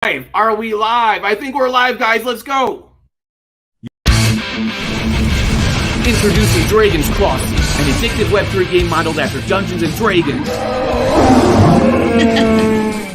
Are we live? I think we're live, guys. Let's go. Introducing Dragon's Crossing, an addictive Web3 game modeled after Dungeons & Dragons.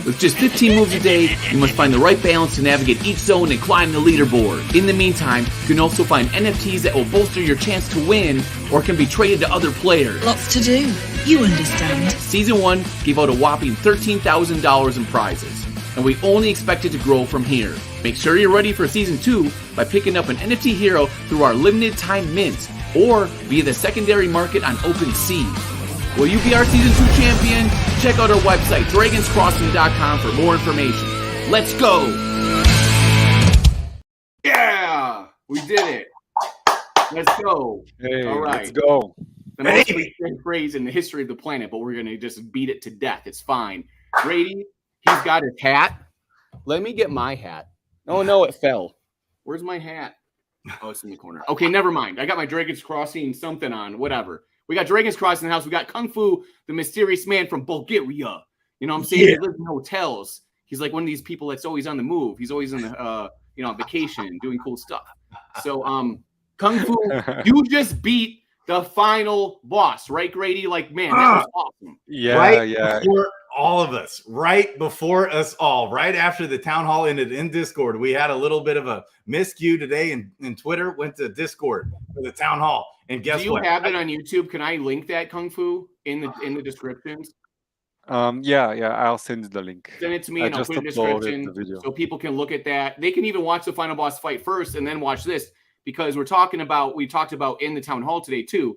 With just 15 moves a day, you must find the right balance to navigate each zone and climb the leaderboard. In the meantime, you can also find NFTs that will bolster your chance to win or can be traded to other players. Lots to do. You understand. Season 1 gave out a whopping $13,000 in prizes, and we only expect it to grow from here. Make sure you're ready for Season 2 by picking up an NFT hero through our limited time mints or via the secondary market on OpenSea. Will you be our Season 2 champion? Check out our website, dragonscrossing.com, for more information. Let's go! Yeah! We did it. Let's go. Hey, all right. let's go. The most famous phrase in the history of the planet, but we're going to just beat it to death. It's fine. Grady, he's got his hat. Let me get my hat. Oh, no, it fell. Where's my hat? Oh, it's in the corner. Okay, never mind. I got my Dragon's Crossing something on, whatever. We got Dragon's Crossing in the house. We got KUNGFU, the mysterious man from Bulgaria. You know what I'm saying? Yeah. He lives in hotels. He's like one of these people that's always on the move. He's always on the, on vacation, doing cool stuff. So, KUNGFU, you just beat the final boss, right, Grady? Like, man, that was awesome. Yeah, Before all of us, right before us all, right after the town hall ended in Discord, we had a little bit of a miscue today, and Twitter went to Discord for the town hall. And guess what? Do you have it on YouTube? Can I link that, KUNGFU, in the descriptions? Yeah, I'll send you the link. Send it to me, and I'll put it in the description so people can look at that. They can even watch the final boss fight first and then watch this, because we talked about in the town hall today too,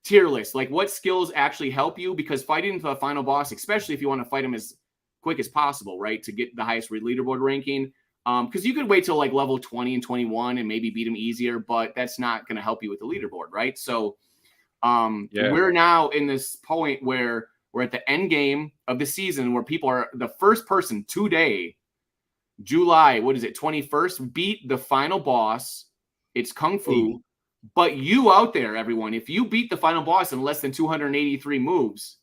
tier list, like what skills actually help you, because fighting the final boss, especially if you want to fight him as quick as possible, right, to get the highest leaderboard ranking, because you could wait till like level 20 and 21 and maybe beat him easier, but that's not going to help you with the leaderboard, right? So we're now in this point where we're at the end game of the season, where people are the first person today, July 21st, beat the final boss. It's KUNGFU. But you out there, everyone, if you beat the final boss in less than 283 moves,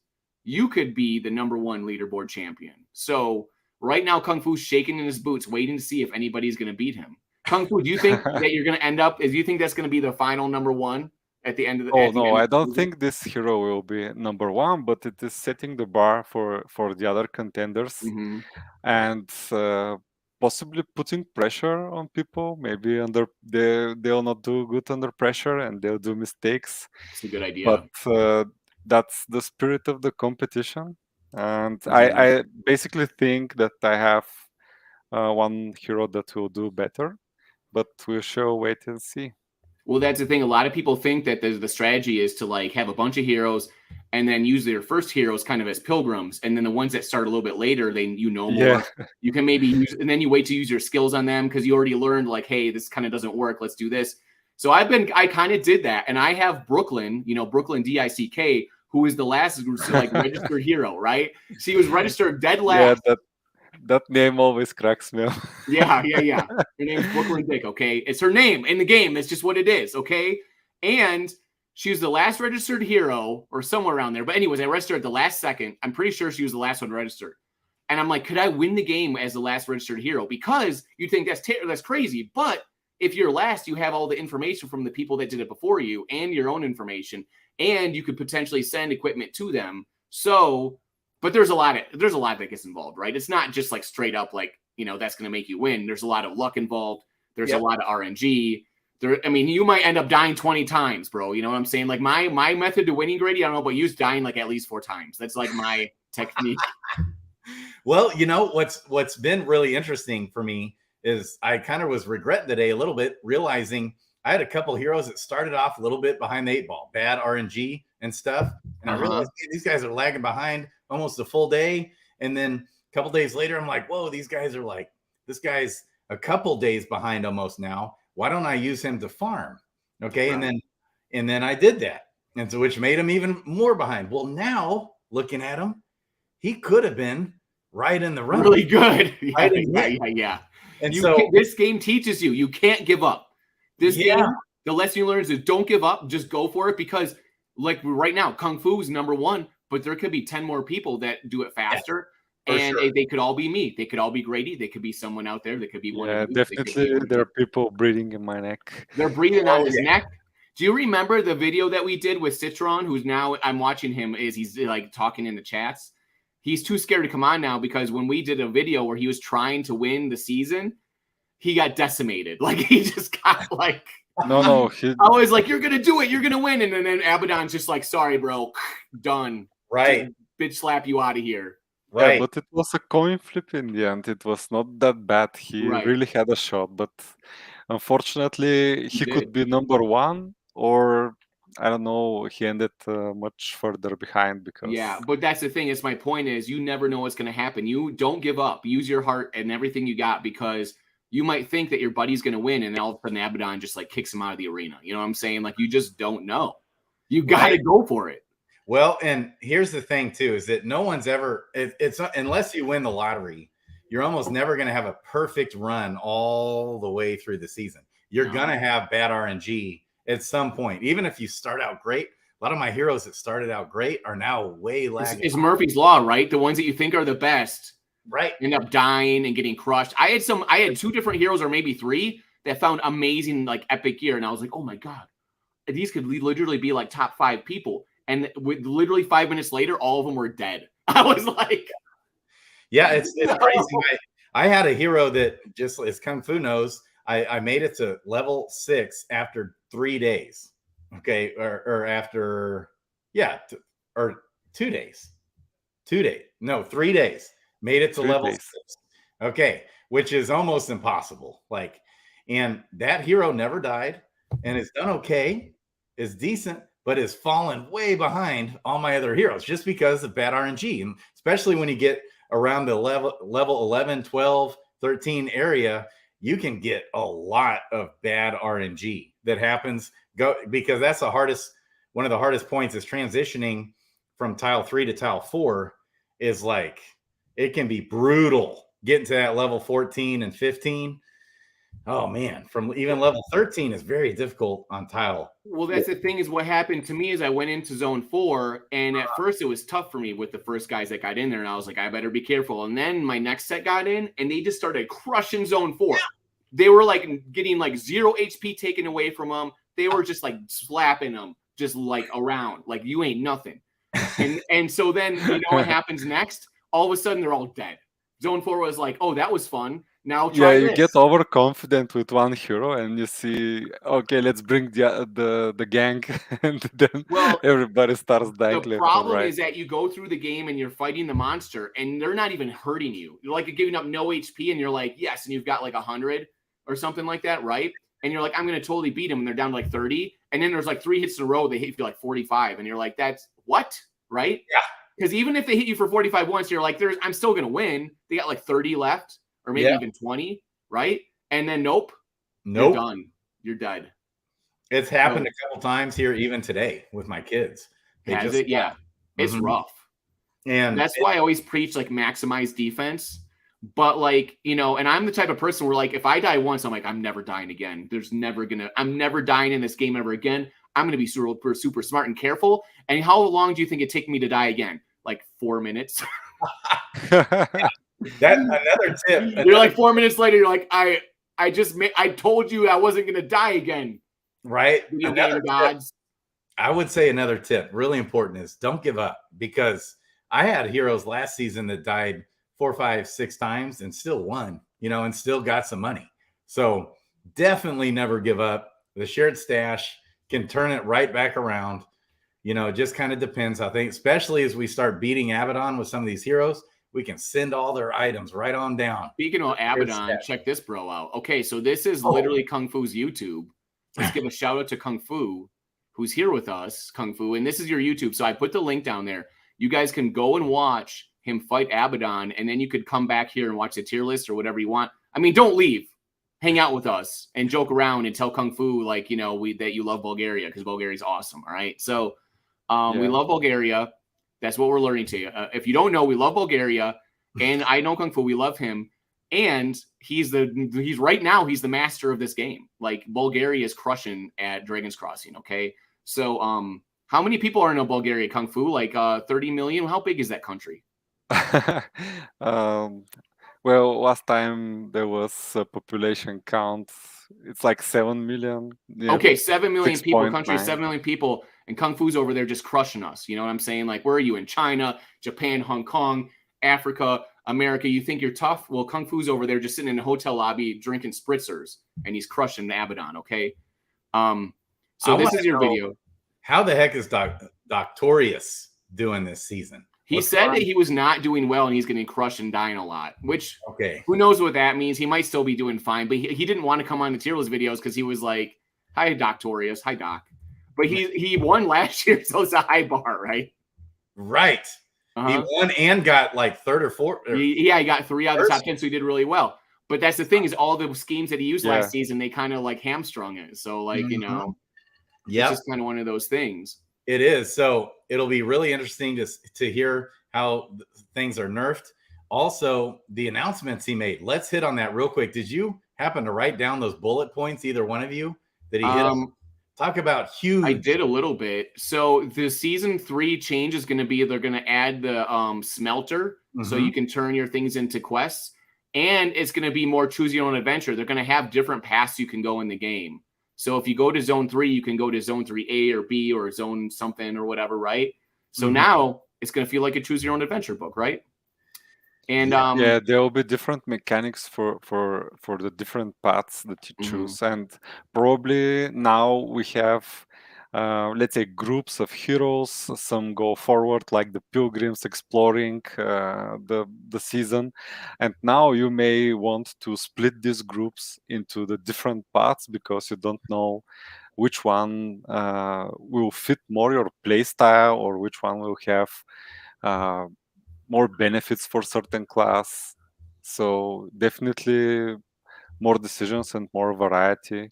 you could be the #1 leaderboard champion. So right now, KUNGFU's shaking in his boots, waiting to see if anybody's going to beat him. KUNGFU, do you think that you're going to end up? Do you think that's going to be the final #1 at the end of the? Oh no, I don't think this hero will be #1, but it is setting the bar for the other contenders, and possibly putting pressure on people. Maybe they'll not do good under pressure and they'll do mistakes. It's a good idea. But that's the spirit of the competition. And I basically think that I have one hero that will do better, but we shall wait and see. Well, that's the thing. A lot of people think that the strategy is to like have a bunch of heroes and then use their first heroes kind of as pilgrims. And then the ones that start a little bit later, more. Yeah. You can maybe use, and then you wait to use your skills on them because you already learned like, hey, this kind of doesn't work. Let's do this. So I kind of did that. And I have Brooklyn, Brooklyn DICK, who is the last like registered hero, right? She was registered dead last. Yeah, that name always cracks me up. Yeah. Her name's Brooklyn Dick, okay? It's her name in the game. That's just what it is, okay? And she was the last registered hero or somewhere around there. But anyways, I registered at the last second. I'm pretty sure she was the last one registered. And I'm like, could I win the game as the last registered hero? Because you think that's crazy. But if you're last, you have all the information from the people that did it before you and your own information. And you could potentially send equipment to them. So... But there's a lot that gets involved, right? It's not just like straight up like, that's going to make you win. There's a lot of luck involved. There's a lot of RNG. You might end up dying 20 times, bro. You know what I'm saying? Like my method to winning, Grady, I don't know, but you dying like at least 4 times. That's like my technique. Well, what's been really interesting for me is I kind of was regretting today a little bit, realizing I had a couple heroes that started off a little bit behind the 8 ball, bad RNG and stuff. And I realized, hey, these guys are lagging behind almost a full day. And then a couple days later, I'm like, whoa, this guy's a couple days behind almost now. Why don't I use him to farm? Okay. Right. And then I did that. And so, which made him even more behind. Well, now looking at him, he could have been right in the run. Really good. Yeah. And this game teaches you can't give up. This game, the lesson you learn is don't give up. Just go for it, because like right now, KUNGFU is #1, but there could be 10 more people that do it faster. And they could all be me. They could all be Grady. They could be someone out there. They could be one of you. Definitely there are people breathing in my neck. They're breathing on his neck. Do you remember the video that we did with Citron, who's now, I'm watching him, he's like talking in the chats. He's too scared to come on now because when we did a video where he was trying to win the season, he got decimated. Like he just got like, no. I was like, you're going to do it. You're going to win. And then Abaddon's just like, sorry, bro. Done. Right. Just bitch slap you out of here. Right. Yeah, but it was a coin flip in the end. It was not that bad. He really had a shot, but unfortunately, he could be number one, or I don't know. He ended much further behind because. Yeah, but that's the thing. Is my point is you never know what's going to happen. You don't give up. Use your heart and everything you got because you might think that your buddy's going to win, and then all of a sudden Abaddon just like kicks him out of the arena. You know what I'm saying? Like you just don't know. You got to go for it. Well, and here's the thing too, is that no one's ever, it's unless you win the lottery, you're almost never going to have a perfect run all the way through the season. You're going to have bad RNG at some point. Even if you start out great, a lot of my heroes that started out great are now way lagging. It's Murphy's Law, right? The ones that you think are the best end up dying and getting crushed. I had 2 different heroes or maybe 3 that found amazing, like epic gear. And I was like, oh my God, these could literally be like top 5 people. And with literally 5 minutes later, all of them were dead. I was like, yeah, it's crazy. I had a hero that just as Kung Fu knows, I made it to level 6 after 3 days. Okay. Or after, or 2 days. 2 days. No, 3 days. Made it to level 6. Okay. Which is almost impossible. Like, and that hero never died and it's done okay. It's decent, but has fallen way behind all my other heroes just because of bad RNG. And especially when you get around the level 11, 12, 13 area, you can get a lot of bad RNG that happens because that's one of the hardest points is transitioning from tile 3 to tile 4 is like, it can be brutal getting to that level 14 and 15. Oh man, from even level 13 is very difficult on tile. Well, that's the thing is what happened to me is I went into zone 4 and at first it was tough for me with the first guys that got in there and I was like, I better be careful. And then my next set got in and they just started crushing zone 4. They were like getting like 0 HP taken away from them. They were just like slapping them just like around like you ain't nothing. And so then you know what happens next? All of a sudden they're all dead. Zone 4 was like, oh, that was fun. Now try you get overconfident with one hero and you see, okay, let's bring the gang, and then everybody starts dying. The problem is that you go through the game and you're fighting the monster and they're not even hurting you. You're like giving up no HP and you're like, yes, and you've got like 100 or something like that, right? And you're like, I'm going to totally beat them, and they're down to like 30. And then there's like 3 hits in a row, they hit you like 45, and you're like, that's what, right? Yeah. Because even if they hit you for 45 once, you're like, I'm still going to win. They got like 30 left. Or maybe even 20, right? And then nope, you're done. You're dead. It's happened a couple times here, even today, with my kids. Has it? Yeah, it's rough. And that's why I always preach like maximize defense. But like, you know, and I'm the type of person where like, if I die once, I'm like, I'm never dying again. I'm never dying in this game ever again. I'm gonna be super smart and careful. And how long do you think it take me to die again? Like 4 minutes. That's another tip. You're like 4 minutes later, you're like, I told you I wasn't gonna die again. Right. Gods. I would say another tip, really important, is don't give up, because I had heroes last season that died 4, 5, 6 times and still won, you know, and still got some money. So definitely never give up. The shared stash can turn it right back around. You know, it just kind of depends, I think, especially as we start beating Abaddon with some of these heroes. We can send all their items right on down. Speaking of Abaddon, check this bro out. Okay, so this is literally Kung Fu's YouTube. Let's give a shout out to Kung Fu, who's here with us, Kung Fu. And this is your YouTube. So I put the link down there. You guys can go and watch him fight Abaddon, and then you could come back here and watch the tier list or whatever you want. I mean, don't leave. Hang out with us and joke around and tell Kung Fu, like, you know, that you love Bulgaria, because Bulgaria's awesome. All right. So we love Bulgaria. That's what we're learning to you. If you don't know, we love Bulgaria, and I know Kung Fu. We love him, and he's right now he's the master of this game. Like, Bulgaria is crushing at Dragon's Crossing. Okay, so how many people are in Bulgaria, Kung Fu? Like 30 million. How big is that country? um, well, last time there was a population count. It's like 7 million. Yeah, Okay, 7 million people, country, 6.9. 7 million people, and Kung Fu's over there just crushing us. You know what I'm saying? Like, where are you in China, Japan, Hong Kong, Africa, America? You think you're tough? Well, Kung Fu's over there just sitting in a hotel lobby drinking spritzers, and he's crushing Abaddon. Okay, so this is your video. How the heck is Doctorius doing this season? He said that he was not doing well and he's getting crushed and dying a lot, which who knows what that means. He might still be doing fine, but he didn't want to come on the tier list videos because he was like, hi, Doctorius. Hi, Doc. But he won last year, so it's a high bar, right? Right. He won and got like third or fourth. He got 3 out of the top 10, so he did really well. But that's the thing is all the schemes that he used last season, they kind of like hamstrung it. So like, you know, it's just kind of one of those things. It is. So it'll be really interesting to hear how things are nerfed. Also, the announcements he made. Let's hit on that real quick. Did you happen to write down those bullet points, either one of you, that he hit on? Talk about huge. I did a little bit. So the season 3 change is going to be they're going to add the smelter, so you can turn your things into quests, and it's going to be more choose your own adventure. They're going to have different paths you can go in the game. So if you go to zone 3, you can go to zone 3A or B or zone something or whatever, right? So now it's going to feel like a choose your own adventure book, right? And yeah, there will be different mechanics for the different paths that you choose, and probably now we have let's say groups of heroes. Some go forward like the pilgrims exploring the season, and now you may want to split these groups into the different paths because you don't know which one will fit more your play style or which one will have more benefits for certain class. So definitely more decisions and more variety,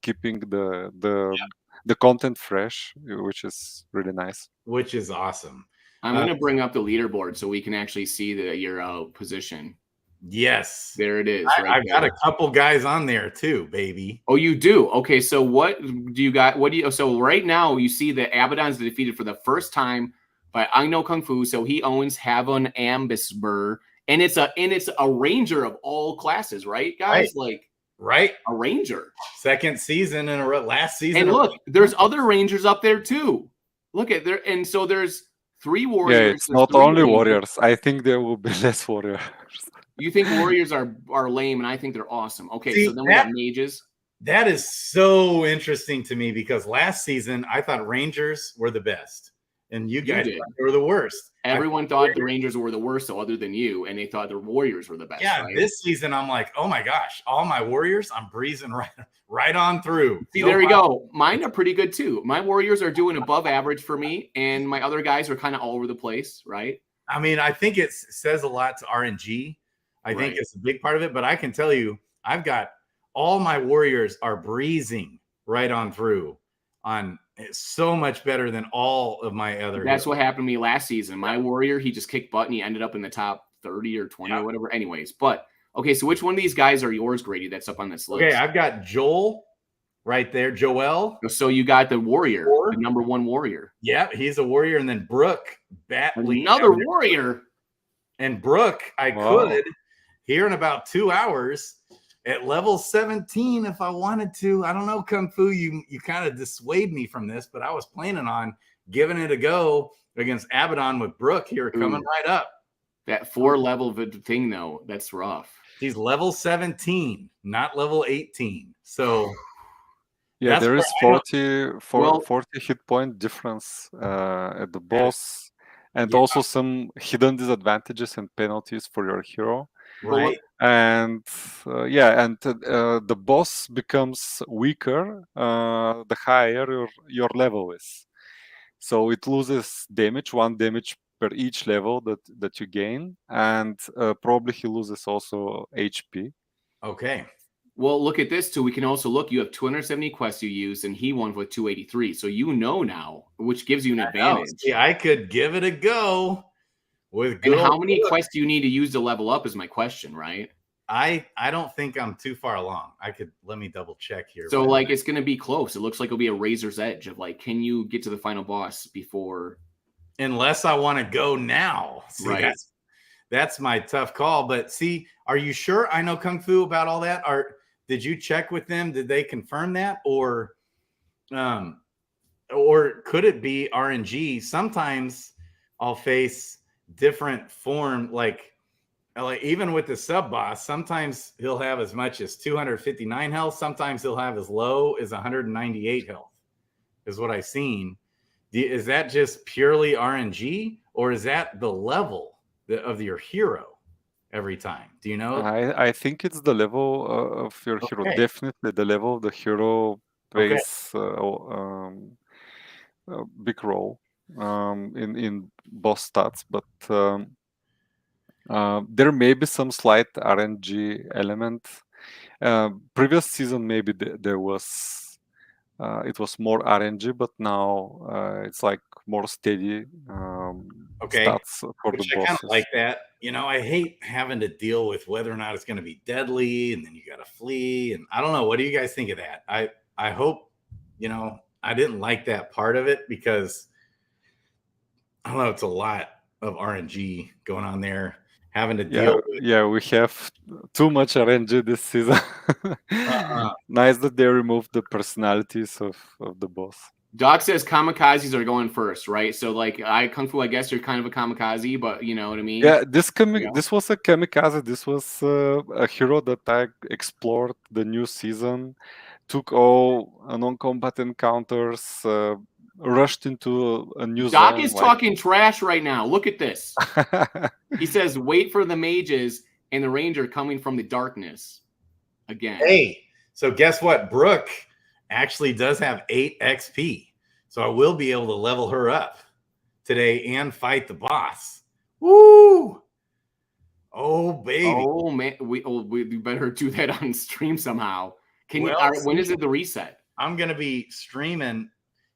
keeping the content fresh, which is really nice. Which is awesome. I'm going to bring up the leaderboard so we can actually see your position. Yes. There it is. I've got a couple guys on there too, baby. Oh, you do? Okay, so what do you got? So right now you see that Abaddon's defeated for the first time by I Know Kung Fu. So he owns Havon Ambisbur, and it's a ranger of all classes, right, guys? Right. A ranger. Second season in a row. Last season. And look, there's other rangers up there too. Look at there, and so there's 3 warriors. Yeah, it's not only warriors. I think there will be less warriors. You think warriors are lame, and I think they're awesome. Okay, so then we got mages. That is so interesting to me because last season I thought rangers were the best, and you guys thought they were the worst. Everyone thought the rangers were the worst, so other than you, and they thought the warriors were the best. Yeah, right? This season I'm like, oh my gosh, all my warriors, I'm breezing right on through. See, there you go. Mine are pretty good too. My warriors are doing above average for me, and my other guys are kind of all over the place, right? I mean, I think it says a lot to RNG. I think it's a big part of it, but I can tell you, I've got all my warriors are breezing right on through. It's so much better than all of my other. That's what happened to me last season. My warrior, he just kicked butt and he ended up in the top 30 or 20 or whatever. Anyways, but okay, so which one of these guys are yours, Grady? That's up on this list. Okay, I've got Joel right there, Joel. So you got the warrior, the number 1 warrior. Yeah, he's a warrior, and then Brooke Batley, another warrior. And Brooke, I could here in about 2 hours at level 17 if I wanted to. I don't know, Kung Fu, you kind of dissuade me from this, but I was planning on giving it a go against Abaddon with Brooke here coming right up. That 4 level thing though, that's rough. He's level 17, not level 18. So yeah, there is 40 hit point difference at the boss, and also some hidden disadvantages and penalties for your hero. Right. And the boss becomes weaker the higher your level is. So it loses damage, 1 damage per each level that you gain, and probably he loses also HP. Okay. Well, look at this too. We can also look. You have 270 quests you used, and he won with 283. So you know now, which gives you an advantage. See, I could give it a go. And how many quests do you need to use to level up is my question, right? I don't think I'm too far along. Let me double check here. So like it's going to be close. It looks like it'll be a razor's edge of like, can you get to the final boss before? Unless I want to go now. See, right. that's my tough call. But see, are you sure I know Kung Fu about all that? Did you check with them? Did they confirm that? Or could it be RNG? Sometimes I'll face different form, like even with the sub boss, sometimes he'll have as much as 259 health. Sometimes he'll have as low as 198 health, is what I've seen. Is that just purely RNG, or is that the level of your hero every time? Do you know? I think it's the level of your hero. Definitely the level of the hero plays a big role in boss stats, but there may be some slight RNG element. Previous season, maybe there was it was more RNG, but now it's like more steady stats for the bosses. I kind of like that. You know, I hate having to deal with whether or not it's going to be deadly, and then you got to flee. And I don't know. What do you guys think of that? I hope, you know, I didn't like that part of it, because I don't know, it's a lot of RNG going on there, having to deal with. Yeah, we have too much RNG this season. Nice that they removed the personalities of the boss. Doc says kamikazes are going first, right? So like Kung Fu, I guess you're kind of a kamikaze, but you know what I mean? Yeah, this was a kamikaze. This was a hero that I explored the new season, took all non-combat encounters, rushed into a new Doc zone. Is talking trash right now. Look at this. He says, wait for the mages and the ranger coming from the darkness again. Hey, so guess what? Brooke actually does have 8 XP. So I will be able to level her up today and fight the boss. Woo! Oh, baby. Oh, man. We better do that on stream somehow. Can you? When is it the reset? I'm going to be streaming.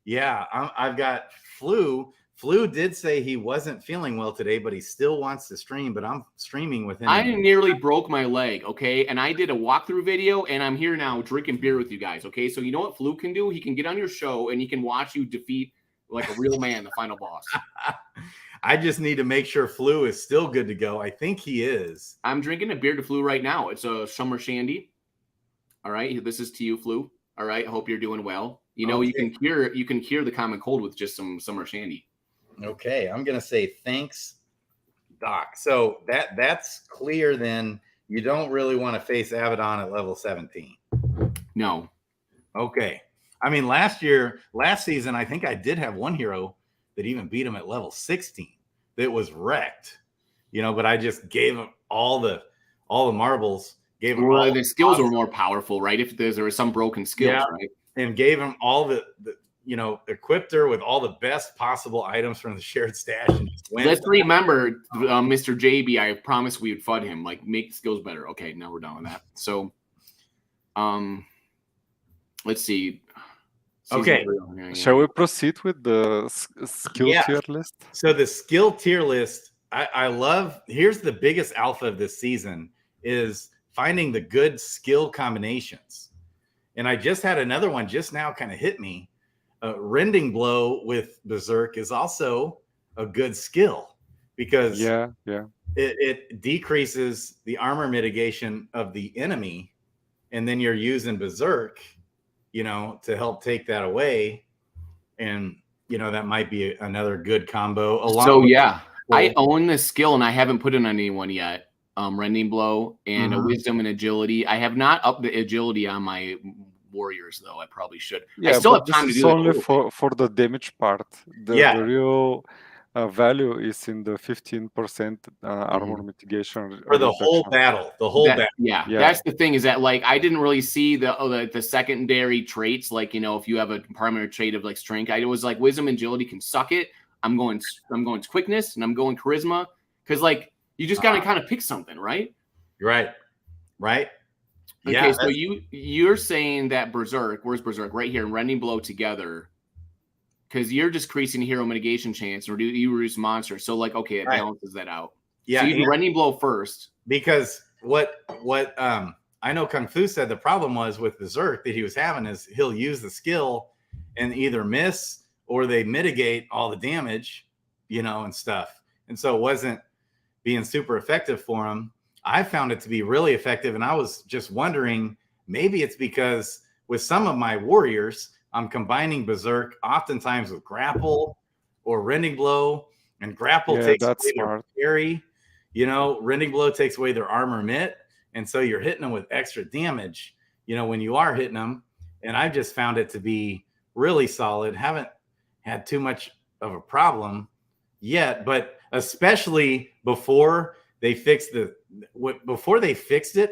Yeah, I've got Flu. Flu did say he wasn't feeling well today, but he still wants to stream. But I'm streaming with him. I nearly broke my leg, okay? And I did a walkthrough video, and I'm here now drinking beer with you guys, okay? So you know what Flu can do? He can get on your show, and he can watch you defeat, like a real man, the final boss. I just need to make sure Flu is still good to go. I think he is. I'm drinking a beer to Flu right now. It's a summer shandy. All right, this is to you, Flu. All right, I hope you're doing well. You know, you can cure the common cold with just some summer shandy. Okay, I'm gonna say thanks, Doc. So that's clear. Then you don't really want to face Abaddon at level 17. No. Okay. I mean, last season, I think I did have one hero that even beat him at level 16. That was wrecked, you know. But I just gave him all the marbles. Gave him all the skills were more powerful, right? If there were some broken skills, right? And gave him all the you know, equipped her with all the best possible items from the shared stash. And let's remember, Mr. JB, I promised we would FUD him, like make the skills better. Okay, now we're done with that. So, let's see. Okay. Shall we proceed with the skill tier list? So the skill tier list, I love, here's the biggest alpha of this season, is finding the good skill combinations. And I just had another one just now kind of hit me. Rending blow with Berserk is also a good skill, because it decreases the armor mitigation of the enemy, and then you're using Berserk, you know, to help take that away. And you know, that might be another good combo. I own this skill and I haven't put it on anyone yet. Rending blow and a wisdom and agility. I have not upped the agility on my warriors, though. I probably should. I still have time to do that. Only for the damage part. The real value is in the 15% armor mitigation for the whole battle. That's the thing, is that like I didn't really see the secondary traits, like, you know, if you have a primary trait of like strength. I was like wisdom and agility can suck it. I'm going quickness and I'm going charisma, because like you just gotta kind of pick something, right? Right. Okay, so you're saying that Berserk, where's Berserk? Right here, Rending Blow together, because you're decreasing hero mitigation chance, or do you reduce monsters? So like, okay, it balances that out. Yeah, so you do Rending Blow first, because what I know Kung Fu said the problem was with Berserk that he was having is he'll use the skill and either miss or they mitigate all the damage, you know, and stuff. And so it wasn't, being super effective for him. I found it to be really effective. And I was just wondering, maybe it's because with some of my warriors, I'm combining Berserk oftentimes with grapple or rending blow, and grapple takes away their parry. You know, rending blow takes away their armor mitt. And so you're hitting them with extra damage, you know, when you are hitting them. And I just found it to be really solid. Haven't had too much of a problem yet, but especially before they fixed it,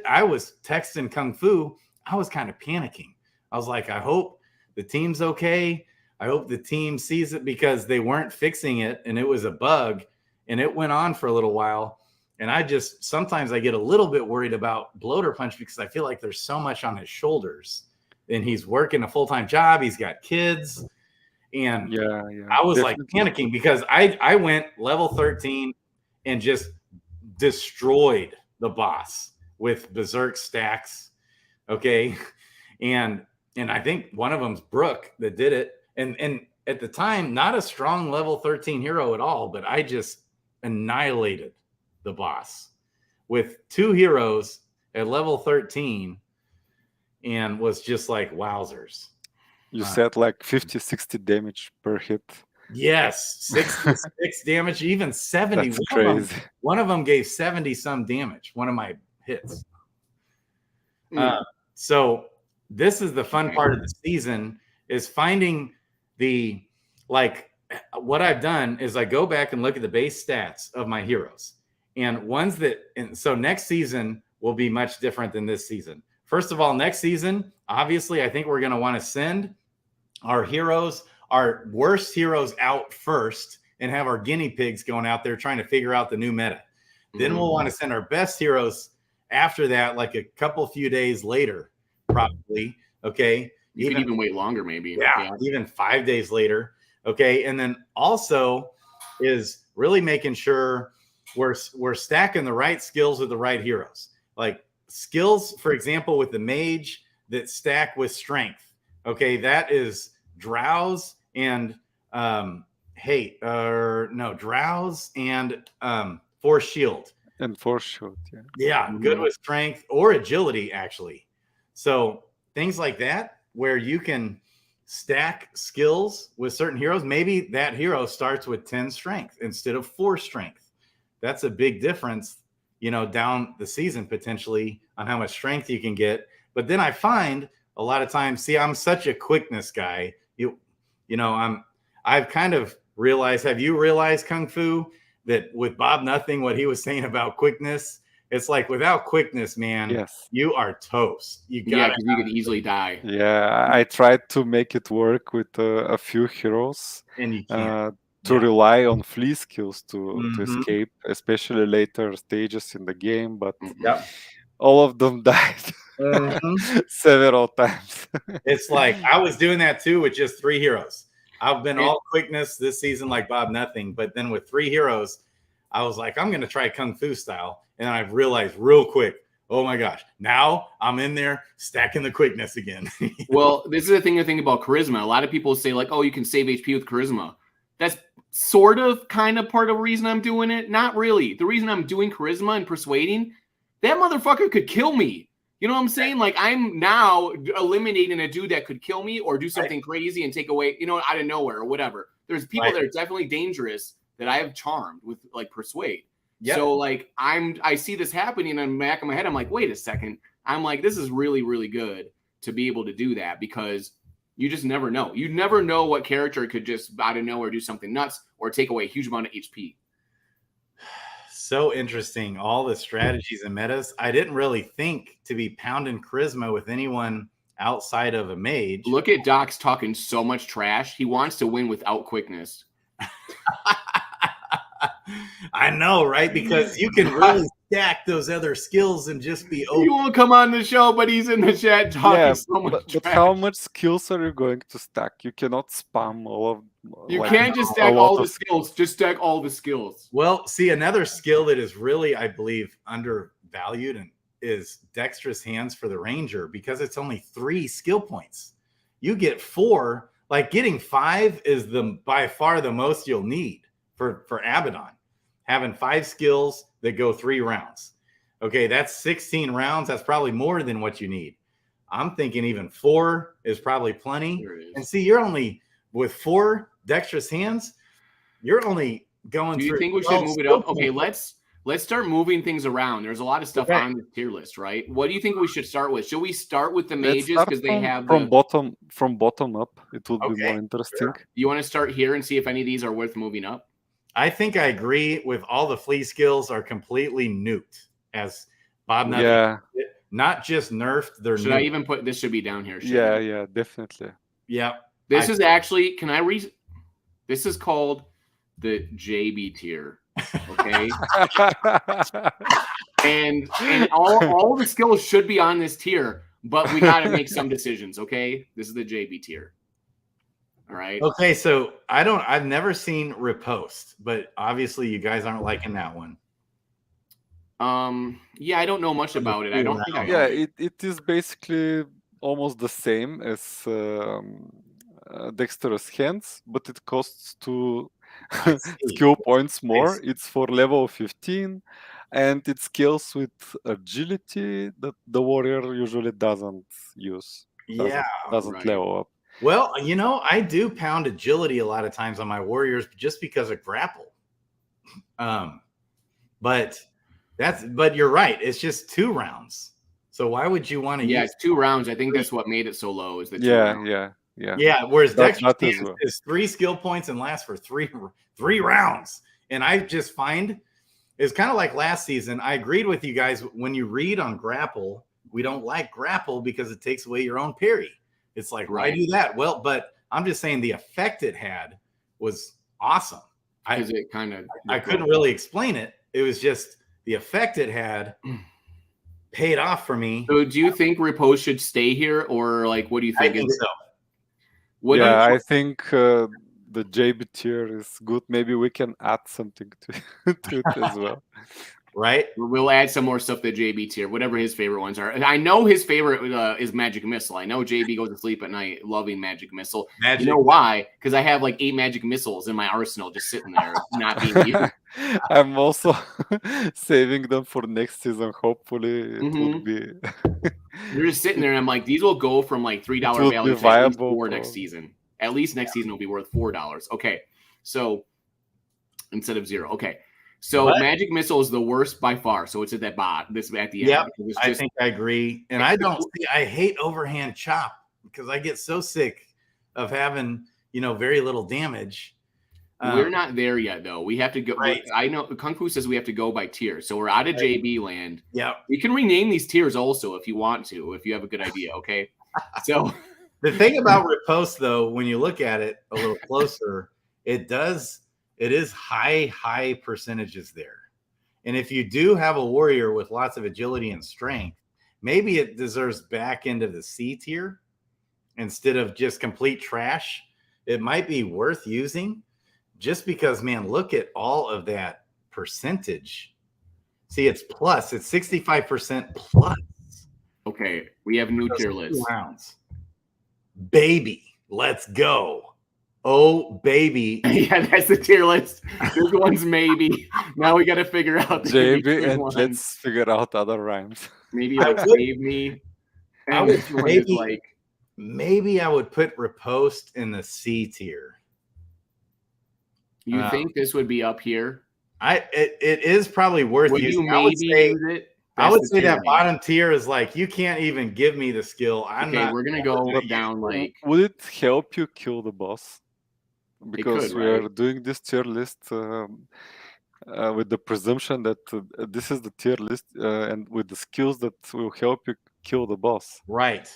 I was texting Kung Fu. I was kind of panicking. I was like, I hope the team's okay. I hope the team sees it, because they weren't fixing it and it was a bug, and it went on for a little while. And sometimes I get a little bit worried about Bloater Punch, because I feel like there's so much on his shoulders, and he's working a full-time job. He's got kids. And I was like panicking, because I went level 13 and just destroyed the boss with Berserk stacks. Okay. And I think one of them's Brooke that did it. And at the time, not a strong level 13 hero at all, but I just annihilated the boss with 2 heroes at level 13, and was just like, wowzers. You said like 50, 60 damage per hit. Yes, 66 damage, even 70. That's crazy. One of them gave 70 some damage, one of my hits. So this is the fun part of the season, is finding what I've done is I go back and look at the base stats of my heroes, and so next season will be much different than this season. First of all, next season, obviously, I think we're going to want to send our heroes, our worst heroes, out first, and have our guinea pigs going out there trying to figure out the new meta. Then we'll want to send our best heroes after that, like a few days later, probably. Okay. You can even wait longer, maybe. Yeah, even 5 days later. Okay. And then also is really making sure we're stacking the right skills with the right heroes. Like skills, for example, with the mage that stack with strength. Okay. That is Drowse and Drowse and Force Shield. And Force Shield, good with strength or agility, actually. So things like that, where you can stack skills with certain heroes. Maybe that hero starts with 10 strength instead of 4 strength. That's a big difference, you know, down the season potentially on how much strength you can get. But then I find a lot of times, I'm such a quickness guy. I've kind of realized, have you realized, Kung Fu, that with Bob Nothing, what he was saying about quickness, it's like without quickness, man, you are toast. Because you could easily die. Yeah, I tried to make it work with a few heroes, and you can't. To rely on flea skills to escape, especially later stages in the game. But all of them died several times. It's like I was doing that too with just 3 heroes. I've been all quickness this season like Bob Nothing, but then with 3 heroes, I was like, I'm going to try Kung Fu style. And I've realized real quick, oh my gosh, now I'm in there stacking the quickness again. Well, this is the thing to think about charisma. A lot of people say like, oh, you can save HP with charisma. That's sort of kind of part of the reason I'm doing it. Not really. The reason I'm doing charisma and persuading, that motherfucker could kill me. You know what I'm saying? Like, I'm now eliminating a dude that could kill me or do something crazy and take away, out of nowhere or whatever. There's people that are definitely dangerous that I have charmed with like persuade. Yep. So like I see this happening in the back of my head. I'm like, wait a second. I'm like, this is really, really good to be able to do that, because you just never know. You never know what character could just out of nowhere do something nuts or take away a huge amount of HP. So interesting. All the strategies and metas. I didn't really think to be pounding charisma with anyone outside of a mage. Look at Doc's talking so much trash. He wants to win without quickness. I know, right? Because you can really stack those other skills and just be open. He won't come on the show, but he's in the chat talking so much trash. But how much skills are you going to stack? You cannot spam all of. You can't just stack all the skills. Just stack all the skills. Well, see, another skill that is really, I believe, undervalued and is dexterous hands for the ranger, because it's only 3 skill points. You get 4. Like getting 5 is by far the most you'll need for Abaddon. Having 5 skills, that go 3 rounds. Okay, that's 16 rounds. That's probably more than what you need. I'm thinking even 4 is probably plenty. And see, you're only with 4 dexterous hands, you're only going through. Do you think we should move it up? Okay, let's start moving things around. There's a lot of stuff on the tier list, right? What do you think we should start with? Should we start with the mages because they have from bottom up? It would be more interesting. Sure. You want to start here and see if any of these are worth moving up? I think I agree with all the flea skills are completely nuked, as Bob Nutter not just nerfed. They're should nuked. I even put this? Should be down here. Yeah, definitely. Yeah, this is actually. Can I read? This is called the JB tier. Okay, and all the skills should be on this tier, but we got to make some decisions. Okay, this is the JB tier. All right. Okay, so I've never seen Riposte, but obviously you guys aren't liking that one. Yeah, I don't know much about it. I don't think I Yeah, it is basically almost the same as Dexterous Hands, but it costs 2 skill points more. It's for level 15, and it scales with agility that the warrior usually doesn't use. Doesn't level up. Well, you know, I do pound agility a lot of times on my warriors just because of grapple. But you're right. It's just 2 rounds. So why would you want to use it's 2 rounds. I think that's what made it so low. Is that yeah. Whereas Dexterous is 3 skill points and lasts for 3 rounds. And I just find it's kind of like last season. I agreed with you guys when you read on grapple. We don't like grapple because it takes away your own parry. It's like, why do that? Well, but I'm just saying the effect it had was awesome. I couldn't really explain it. It was just the effect it had paid off for me. So do you think Riposte should stay here, or like what do you think? I think so. I think the JB tier is good. Maybe we can add something to it as well. Right? We'll add some more stuff to JB tier, whatever his favorite ones are. I know his favorite is Magic Missile. I know JB goes to sleep at night loving Magic Missile. You know why? Because I have like 8 Magic Missiles in my arsenal just sitting there, not being used. I'm also saving them for next season. Hopefully, it would be. You're just sitting there, and I'm like, these will go from like $3 value to at least $4 next season. At least next season will be worth $4. Okay, so instead of 0. Okay. So Magic Missile is the worst by far. So it's at that this at the end. Yeah, I think I agree. And I hate overhand chop because I get so sick of having, very little damage. We're not there yet, though. We have to go. Right. I know Kung Fu says we have to go by tier. So we're out of JB land. Yeah. We can rename these tiers also if you want to, if you have a good idea. Okay. So the thing about Riposte, though, when you look at it a little closer, it is high percentages there. And if you do have a warrior with lots of agility and strength, maybe it deserves back into the C tier instead of just complete trash. It might be worth using just because, man, look at all of that percentage. See, it's plus. It's 65% plus. Okay, we have new tier list. Rounds. Baby, let's go. Oh, baby. Yeah, that's the tier list. This one's maybe. Now we got to figure out the JB and ones. Let's figure out other rhymes. Maybe like save me. Maybe I would put Riposte in the C tier. You think this would be up here? It is probably worth using. I would say that bottom tier is like, you can't even give me the skill. We're gonna go down like. Would it help you kill the boss? Because we are doing this tier list with the presumption that this is the tier list and with the skills that will help you kill the boss. Right.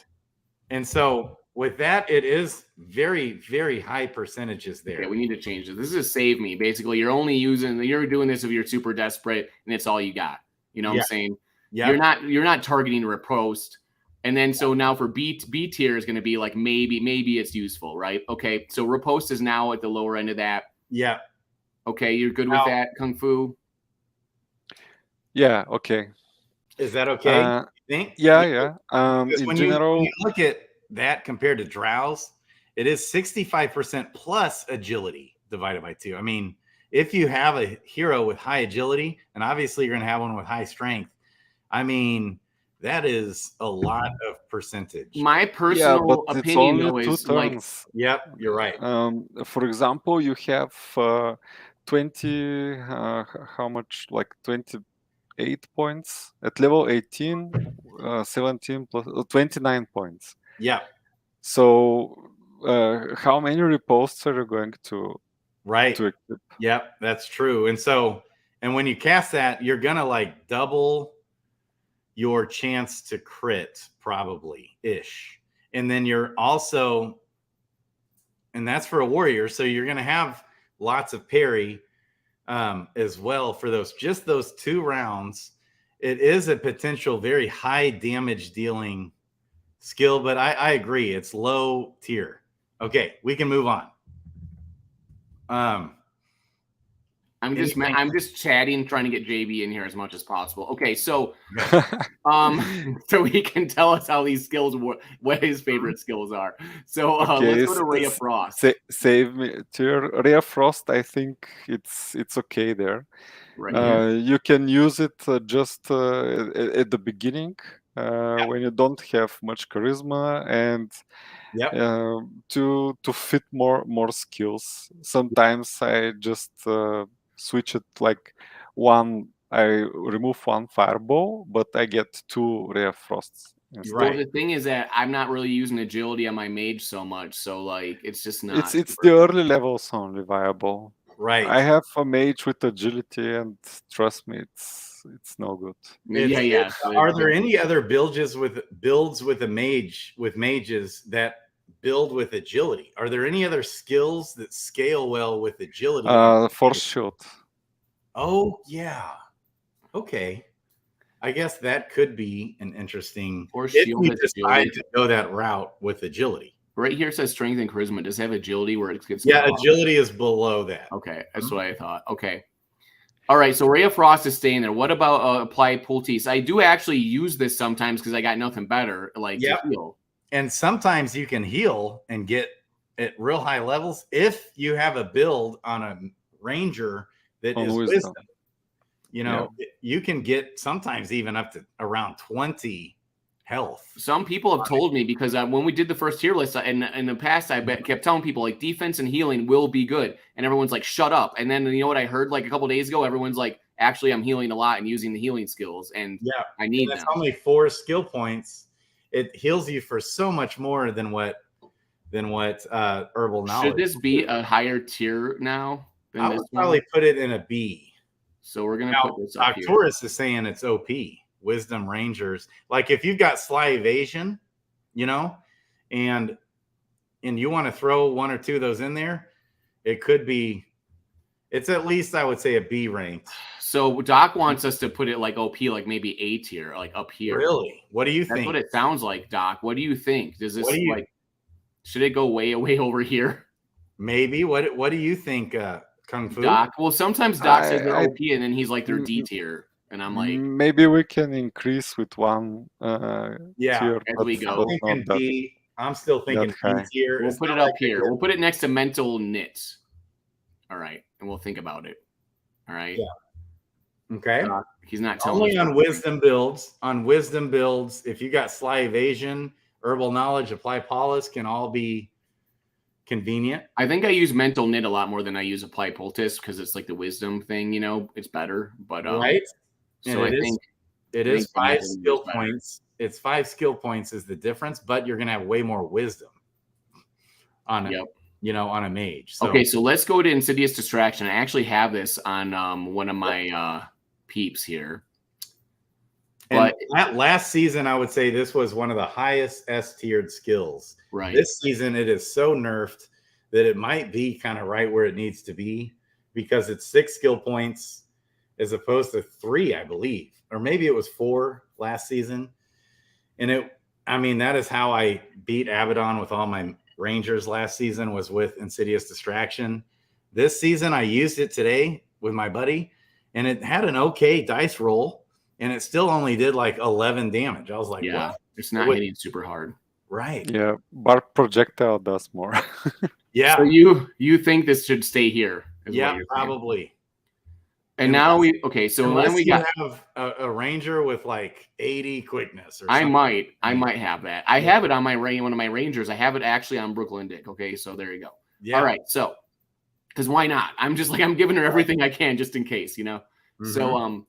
And so with that, it is very, very high percentages there. Okay, we need to change this. This is save me. Basically, you're doing this if you're super desperate and it's all you got. You know what I'm saying? Yeah. You're not targeting Riposte. And then so now for B tier is going to be like maybe it's useful, right? Okay, so Riposte is now at the lower end of that. Yeah. Okay, you're good with that, Kung Fu? Yeah, okay. Is that okay? You think? Yeah. In general, when you look at that compared to Drow's, it is 65% plus agility divided by 2. I mean, if you have a hero with high agility, and obviously you're going to have one with high strength, I mean, that is a lot of percentage. My Yeah, personal but it's opinion, only though, 2 is like, turns. Yep, you're right. For example, you have 20, how much? Like 28 points at level 18, 17 plus 29 points. Yeah, So, how many reposts are you going to right. equip? Yep, that's true. And so, and when you cast that, you're gonna like double your chance to crit, probably ish. And then you're also, and that's for a warrior, so you're gonna have lots of parry as well for those, just those 2 rounds. It is a potential very high damage dealing skill, but I agree, it's low tier. Okay, we can move on. I'm just chatting, trying to get JB in here as much as possible. Okay, so so he can tell us how these skills work, what his favorite skills are. So Okay, let's go to Ray of Frost. Save me tier. Ray of Frost, I think it's okay there. Right here. You can use it just at the beginning when you don't have much charisma, and Yep. to fit more skills. Sometimes I just switch it like one. I remove 1 fireball, but I get 2 Ray of Frosts. Right. Well, the thing is that I'm not really using agility on my mage so much, so like it's just not. It's the early levels only viable. Right. I have a mage with agility, and trust me, it's no good. Yeah. Are there any other builds with a mage, with mages that build with agility? Are there any other skills that scale well with agility? Force shield. Oh yeah. Okay. I guess that could be an interesting. Force if shield you has decide agility. to go that route with agility. Right here it says strength and charisma. Does it have agility where it gets? Yeah, agility is below that. Okay, that's what I thought. Okay. All right, so Ray of Frost is staying there. What about apply poultice? I do actually use this sometimes because I got nothing better, like to heal. And sometimes you can heal and get at real high levels if you have a build on a ranger that is wisdom. You know, you can get sometimes even up to around 20 health. Some people have told me, because when we did the first tier list, and in the past, I kept telling people like defense and healing will be good, and everyone's like, shut up. And then you know what I heard like a couple days ago? Everyone's like, actually, I'm healing a lot and using the healing skills, and I need that's them. Only 4 skill points. It heals you for so much more than what herbal knowledge. Should this be a higher tier now? I would probably put it in a B. So we're gonna put this up here. Arcturus is saying it's OP. Wisdom Rangers, like if you've got sly evasion, you know, and you want to throw 1 or 2 of those in there, it could be. It's at least, I would say, a B ranked. So Doc wants us to put it like OP, like maybe A tier, like up here. Really? What do you think? That's what it sounds like, Doc. What do you think? Does this like? Should it go way over here? Maybe. What do you think, Kung Fu? Doc. Well, sometimes Doc says they're OP, and then he's like they're D tier. And I'm like, maybe we can increase with 1 tier. As we go. I'm still thinking D tier. We'll put it up here. We'll put it next to mental knit. All right, and we'll think about it. All right. Yeah. Okay. He's not telling only on wisdom builds. On wisdom builds, if you got sly evasion, herbal knowledge, apply polis can all be convenient. I think I use mental knit a lot more than I use apply poultice because it's like the wisdom thing, you know, it's better. But right. So I think it is 5 skill points. It's 5 skill points is the difference, but you're gonna have way more wisdom on it. You know, on a mage. So. Okay, so let's go to Insidious Distraction. I actually have this on one of my peeps here. But that last season, I would say this was one of the highest S-tiered skills. Right. This season, it is so nerfed that it might be kind of right where it needs to be because it's 6 skill points as opposed to 3, I believe. Or maybe it was 4 last season. And that is how I beat Abaddon with all my Rangers last season, was with Insidious Distraction. This season, I used it today with my buddy, and it had an okay dice roll, and it still only did like 11 damage. I was like, wow. It's not hitting super hard. Right. Yeah, but projectile does more. Yeah. So you think this should stay here Yeah, probably. And now so unless then we you have a ranger with like 80 quickness or something. I might have that. I have it on one of my rangers. I have it actually on Brooklyn Dick. Okay, so there you go. Yeah. All right, so because why not? I'm just like, I'm giving her everything I can just in case, So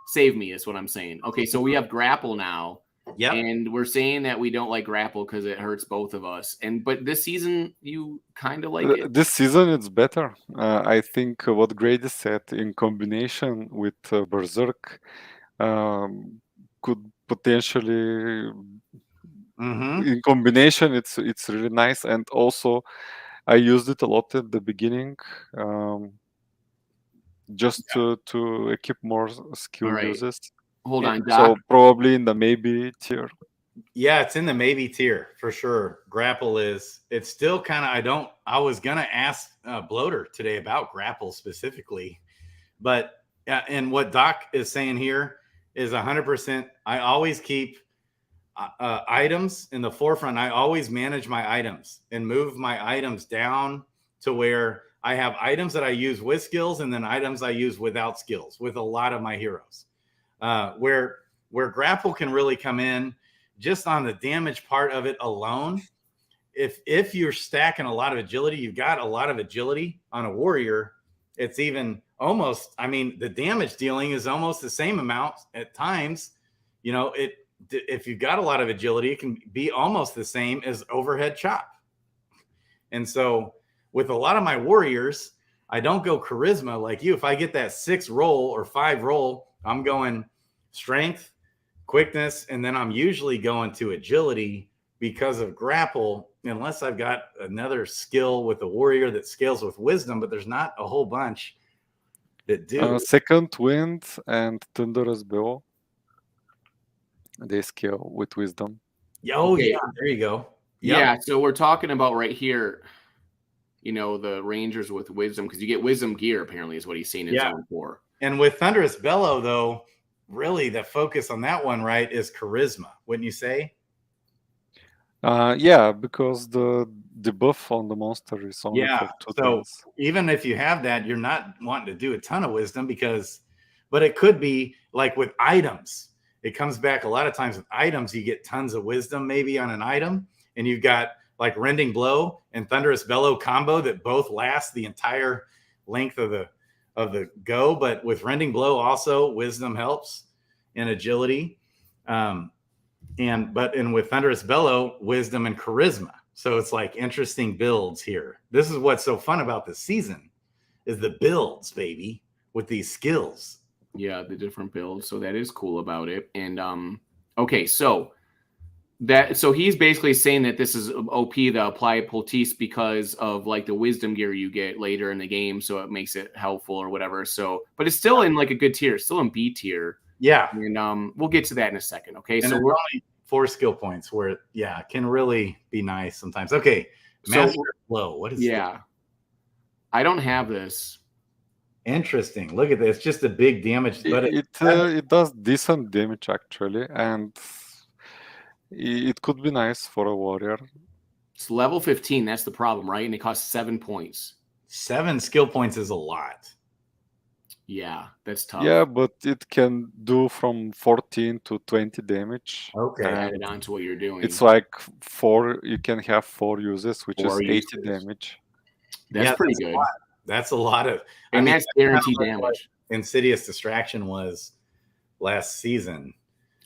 save me is what I'm saying. Okay, so we have grapple now. Yeah. And we're saying that we don't like grapple because it hurts both of us. But this season you kind of like it. This season it's better. I think what Grady said in combination with Berserk could potentially in combination it's really nice. And also I used it a lot at the beginning. Just to equip more skill uses. Hold on, Doc. So probably in the maybe tier. Yeah, it's in the maybe tier for sure. Grapple is. It's still kind of. I was gonna ask Bloater today about grapple specifically, but and what Doc is saying here is 100%. I always keep items in the forefront. I always manage my items and move my items down to where I have items that I use with skills and then items I use without skills with a lot of my heroes. Where grapple can really come in just on the damage part of it alone. If you're stacking a lot of agility, you've got a lot of agility on a warrior. It's even almost, the damage dealing is almost the same amount at times. If you've got a lot of agility, it can be almost the same as overhead chop. And so with a lot of my warriors, I don't go charisma like you. If I get that 6 roll or 5 roll, I'm going strength, quickness, and then I'm usually going to agility because of grapple, unless I've got another skill with a warrior that scales with wisdom, but there's not a whole bunch that do. Second Wind and Thunderous Bow, they scale with wisdom. Oh, yeah, there you go. Yep. Yeah, so we're talking about right here, the Rangers with wisdom, because you get wisdom gear, apparently, is what he's saying in Zone 4. And with Thunderous Bellow, though, really the focus on that one, right, is charisma, wouldn't you say? Yeah, because the debuff on the monster is only for 2 turns. Even if you have that, you're not wanting to do a ton of wisdom but it could be like with items. It comes back a lot of times with items, you get tons of wisdom maybe on an item, and you've got like Rending Blow and Thunderous Bellow combo that both last the entire length of the go. But with Rending Blow also wisdom helps and agility. And with Thunderous Bellow, wisdom and charisma. So it's like interesting builds here. This is what's so fun about this season is the builds, baby, with these skills. Yeah, the different builds. So that is cool about it. And okay, so he's basically saying that this is OP, the apply Poultice, because of like the wisdom gear you get later in the game, so it makes it helpful or whatever. So, but it's still in like a good tier, still in B tier. Yeah, and we'll get to that in a second. Okay, and so we're only 4 skill points where it can really be nice sometimes. Okay, Master Flow. What is that? I don't have this. Interesting. Look at this. Just a big damage, but it does decent damage actually, and it could be nice for a warrior. It's level 15. That's the problem, right? And it costs 7 points. 7 skill points is a lot. Yeah, that's tough. Yeah, but it can do from 14 to 20 damage. Okay. Add it on to what you're doing. It's like 4. You can have 4 uses, which is 80 damage. That's pretty good. That's a lot of, and that's guaranteed damage. Insidious Distraction was last season.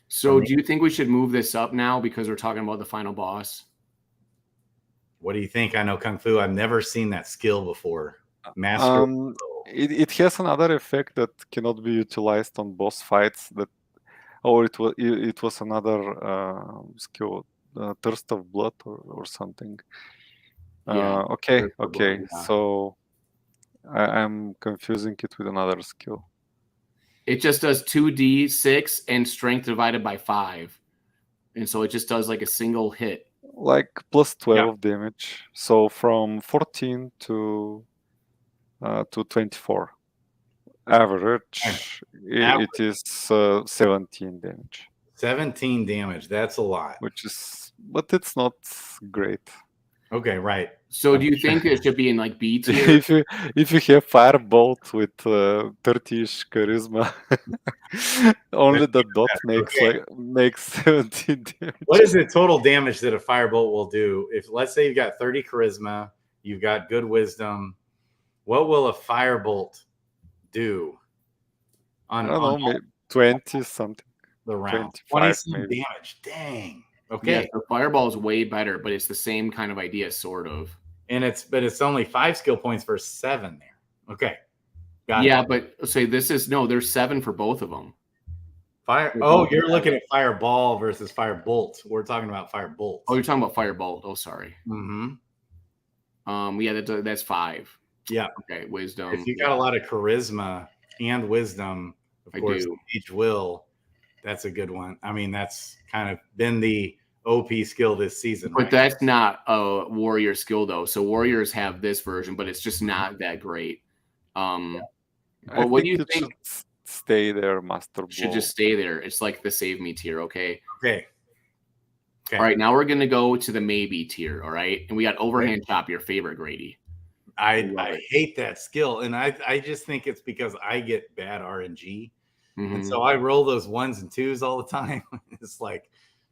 So do you think we should move this up now because we're talking about the final boss? What do you think? I know Kung Fu. I've never seen that skill before. Master. It has another effect that cannot be utilized on boss fights. It was another skill, Thirst of Blood or something. Yeah. Okay. Yeah. So I'm confusing it with another skill. It just does 2d6 and strength divided by 5. And so it just does like a single hit. Like plus 12 damage. So from 14 to 24. Average. It is 17 damage. 17 damage. That's a lot. But it's not great. Okay, right. So do you think it should be in like B tier? If you have Firebolt with 30-ish charisma, only the dot makes 17 damage. What is the total damage that a Firebolt will do? If let's say you've got 30 charisma, you've got good wisdom, what will a Firebolt do on, I don't know, maybe 20 something. the round? 25 20 maybe. damage. Dang. Yeah, Okay. the Fireball is way better, but it's the same kind of idea, sort of. And it's only 5 skill points for 7 there. Okay. Got Yeah, it. but say this is no, there's 7 for both of them. You're looking at Fireball versus Firebolt. We're talking about Firebolt. Oh, you're talking about Firebolt. Oh, sorry. Mm-hmm. Yeah, that's 5. Yeah. Okay, wisdom. If you got a lot of charisma and wisdom, of course, each will, that's a good one. I mean, that's kind of been the OP skill this season. But that's not a warrior skill though. So warriors have this version, but it's just not that great. But what do you think? Should stay there, Master Blow. Should just stay there. It's like the save me tier, okay? Okay. All right, now we're gonna go to the maybe tier, all right? And we got overhand chop, your favorite, Grady. I hate that skill, and I just think it's because I get bad RNG, and so I roll those 1s and 2s all the time. It's like,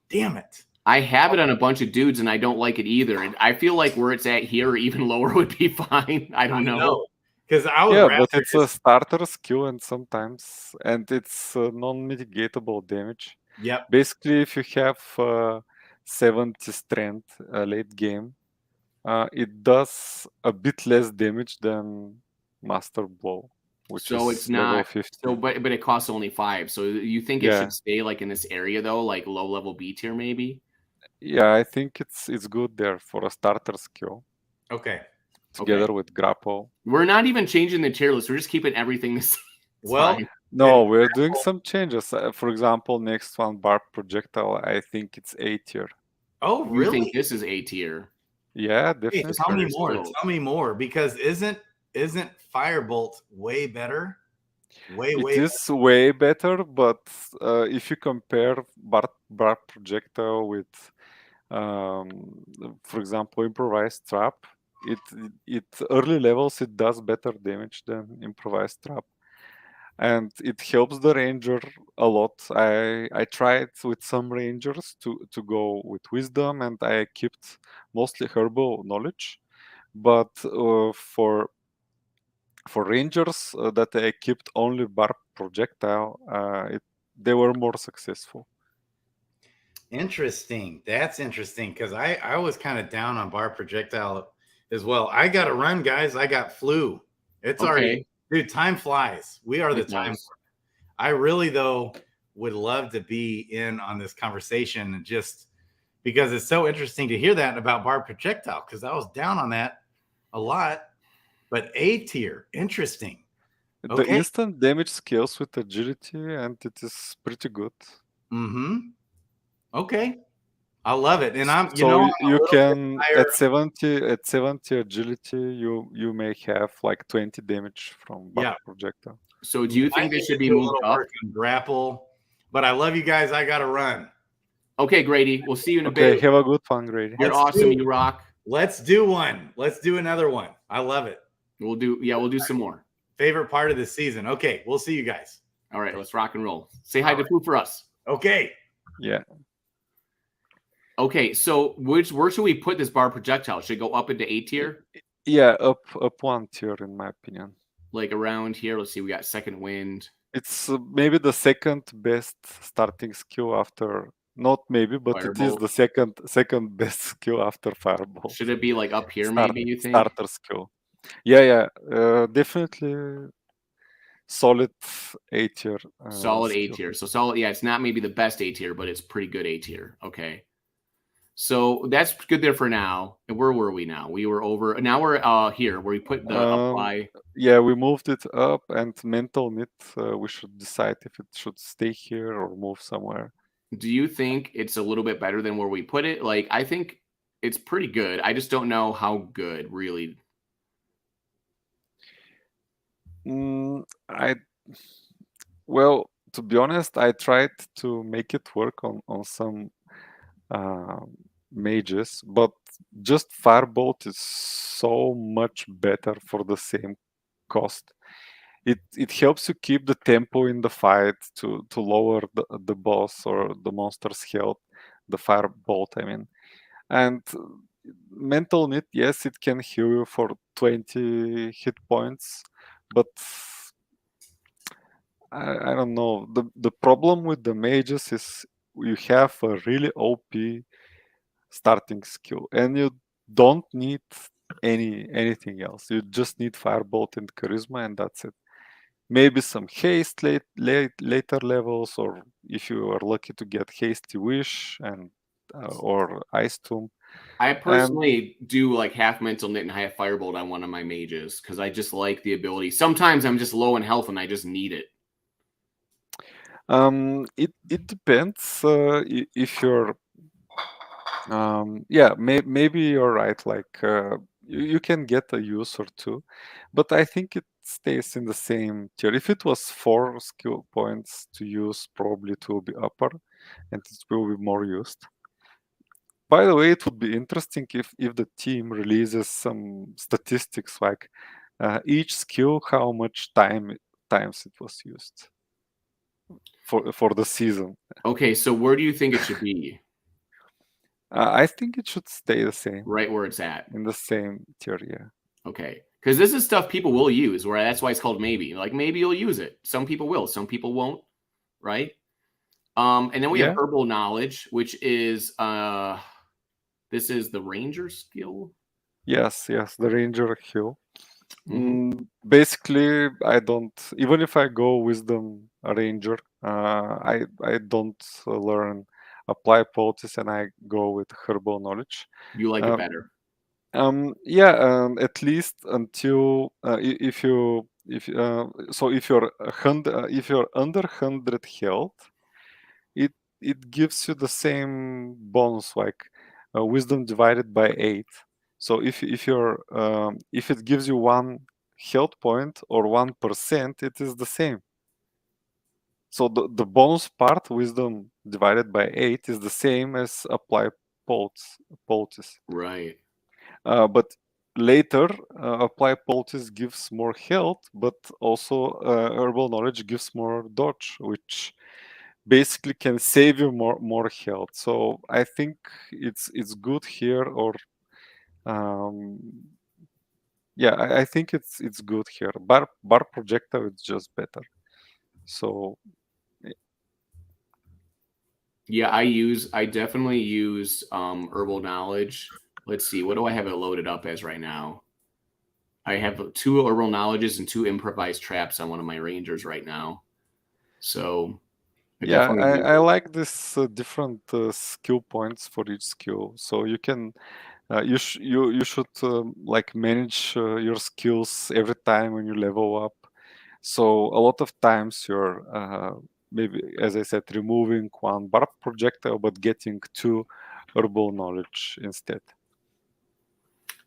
damn it. I have it on a bunch of dudes, and I don't like it either. And I feel like where it's at here or even lower would be fine. I don't know. Because I would but it's a starter skill, and sometimes, and it's non-mitigatable damage. Yep. Basically, if you have 70 strength late game, it does a bit less damage than Master Blow, which is it's not level 50. So, but it costs only 5. So you think it should stay like in this area though, like low level B tier maybe? Yeah, I think it's good there for a starter skill. Okay. Together with grapple. We're not even changing the tier list. We're just keeping everything the same. Well, no, we're doing some changes. For example, next one, Barb Projectile, I think it's A tier. Oh, really? You think this is A tier? Yeah, definitely. Hey, tell me more. Tell me more, because isn't Firebolt way better? It is way better, but if you compare Barb Projectile with, for example, Improvised Trap, it early levels it does better damage than Improvised Trap, and it helps the ranger a lot. I tried with some rangers to go with wisdom, and I kept mostly herbal knowledge, but for rangers that I kept only Barb Projectile, they were more successful. Interesting. That's interesting, because I was kind of down on Barb Projectile as well. I got to run, guys. I got flu. It's already, dude, time flies. We are the time. I really, though, would love to be in on this conversation, and just because it's so interesting to hear that about Barb Projectile, because I was down on that a lot. But A tier, interesting. The instant damage scales with agility, and it is pretty good. Okay, I love it, and I'm you can at 70 agility, you may have like 20 damage from Barb Projectile. So do you think they should be moved up? Grapple, but I love you guys. I gotta run. Okay, Grady, we'll see you in a bit. Have a good one, Grady. You're awesome. You rock. Let's do one. Let's do another one. I love it. We'll do some more. Favorite part of the season. Okay, we'll see you guys. All right, let's rock and roll. Say hi to Fu for us. Okay. Yeah. Okay, so where should we put this Barb Projectile? Should it go up into A tier? Yeah, up 1 tier in my opinion. Like around here. Let's see. We got Second Wind. It's maybe the second best starting skill after. Not maybe, but Firebolt. It is the second best skill after Fireball. Should it be like up here? Maybe you think starter skill. Yeah. Definitely solid A tier. Solid A tier. So solid. Yeah, it's not maybe the best A tier, but it's pretty good A tier. Okay. So that's good there for now. And where were we now? We were over. Now we're here where we put the apply. Yeah, we moved it up, and mental knit. We should decide if it should stay here or move somewhere. Do you think it's a little bit better than where we put it? Like, I think it's pretty good. I just don't know how good, really. Well, to be honest, I tried to make it work on some mages, but just firebolt is so much better for the same cost. It helps you keep the tempo in the fight to lower the boss or the monster's health, the firebolt, I mean. And mental nit, yes, it can heal you for 20 hit points, but I don't know. The problem with the mages is you have a really OP starting skill, and you don't need anything else. You just need firebolt and charisma, and that's it. Maybe some haste later levels, or if you are lucky to get hasty wish and or ice tomb. I And personally do like half mental nit and half firebolt on one of my mages because I just like the ability. Sometimes I'm just low in health and I just need it. it depends if you're yeah, maybe you're right. Like you can get a use or two, but I think it stays in the same tier. If it was 4 skill points to use, probably it will be upper, and it will be more used. By the way, it would be interesting if the team releases some statistics like each skill, how much times it was used for the season. Okay, so where do you think it should be? I think it should stay the same. Right where it's at. In the same tier, yeah. Okay. Because this is stuff people will use, where that's why it's called maybe. Like maybe you'll use it. Some people will, some people won't. Right. And then we have herbal knowledge, which is this is the ranger skill. Yes, the ranger skill. Basically, I don't, even if I go wisdom ranger, I don't learn apply poultice, and I go with herbal knowledge. You like it better. Yeah, at least until if you're if you're under 100 health, it gives you the same bonus, like wisdom divided by 8. So if it gives you 1 health point or 1%, it is the same. So the bonus part, wisdom divided by 8, is the same as apply poultice. Right. But later, apply poultice gives more health, but also herbal knowledge gives more dodge, which basically can save you more health. So I think it's good here, or yeah, I think it's good here. Bar projectile is just better. So yeah, I definitely use herbal knowledge. Let's see, what do I have it loaded up as right now? I have 2 herbal knowledges and 2 improvised traps on one of my rangers right now. So yeah, I like this different skill points for each skill. So you can you should like manage your skills every time when you level up. So a lot of times you're maybe, as I said, removing 1 barb projectile but getting 2 herbal knowledge instead.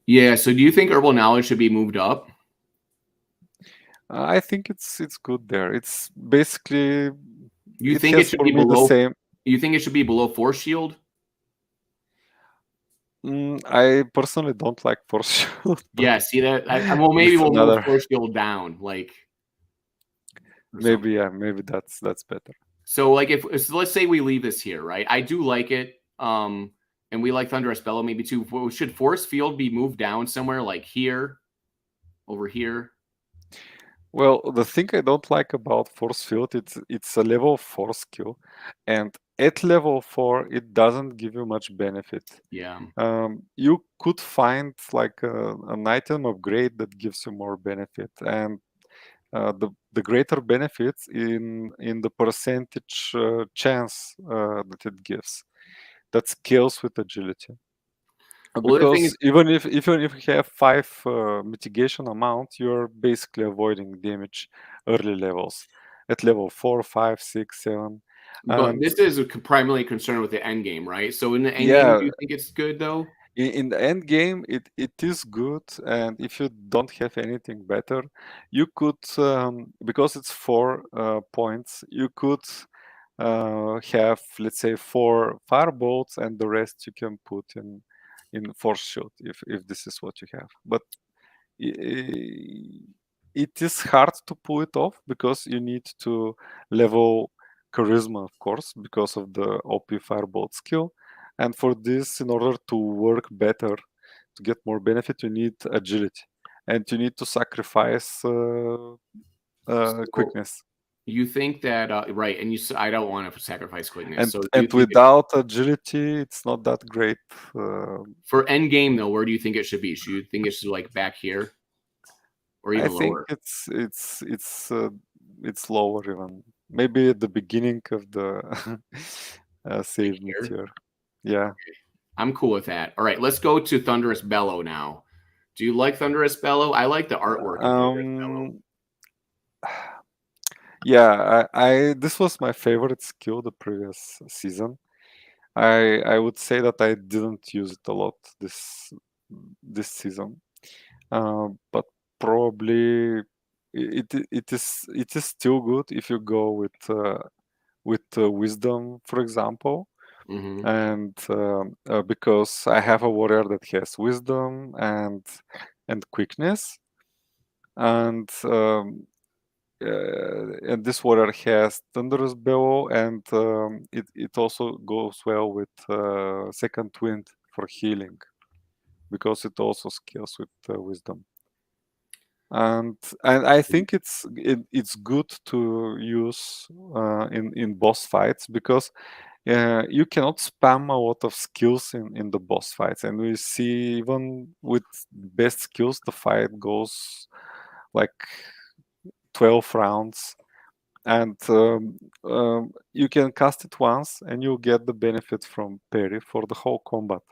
Yeah. So do you think herbal knowledge should be moved up? I think it's good there. It's basically you think it should be below the same. You think it should be below force shield? I personally don't like force shield. Yeah, see that? Well, maybe we'll move force shield down, like maybe, yeah, maybe that's better. So, like, so let's say we leave this here, right? I do like it, and we like Thunderous Bellow maybe too. Should force field be moved down somewhere, like here, over here? Well, the thing I don't like about force field, it's a level 4 skill, and at level 4 it doesn't give you much benefit. Yeah. You could find like an item upgrade that gives you more benefit, and the greater benefits in the percentage chance that it gives. That scales with agility. Well, Because even if you have 5 mitigation amount, you're basically avoiding damage early levels at level 4, 5, 6, 7. But this is primarily concerned with the end game, right? So in the end game, do you think it's good though? In the end game, it is good, and if you don't have anything better, you could because it's 4 points, you could have, let's say, 4 firebolts, and the rest you can put in in force shield if this is what you have. But it is hard to pull it off because you need to level charisma, of course, because of the OP firebolt skill. And for this, in order to work better, to get more benefit, you need agility, and you need to sacrifice quickness. You think that right? And I don't want to sacrifice quickness. And without agility, it's not that great. For end game though, where do you think it should be? Should you think it should like back here, or even lower? I think it's lower even. Maybe at the beginning of the save meteor. Yeah. Okay. I'm cool with that. All right, let's go to Thunderous Bellow now. Do you like Thunderous Bellow? I like the artwork of Thunderous Bellow. Yeah, I this was my favorite skill the previous season. I would say that I didn't use it a lot this season, but probably it is still good if you go with wisdom, for example. And because I have a warrior that has wisdom and quickness, and this warrior has Thunderous Bellow, and it also goes well with Second Wind for healing, because it also scales with wisdom. And I think it's good to use in boss fights, because you cannot spam a lot of skills in the boss fights, and we see even with best skills the fight goes like 12 rounds, and you can cast it once and you get the benefit from parry for the whole combat.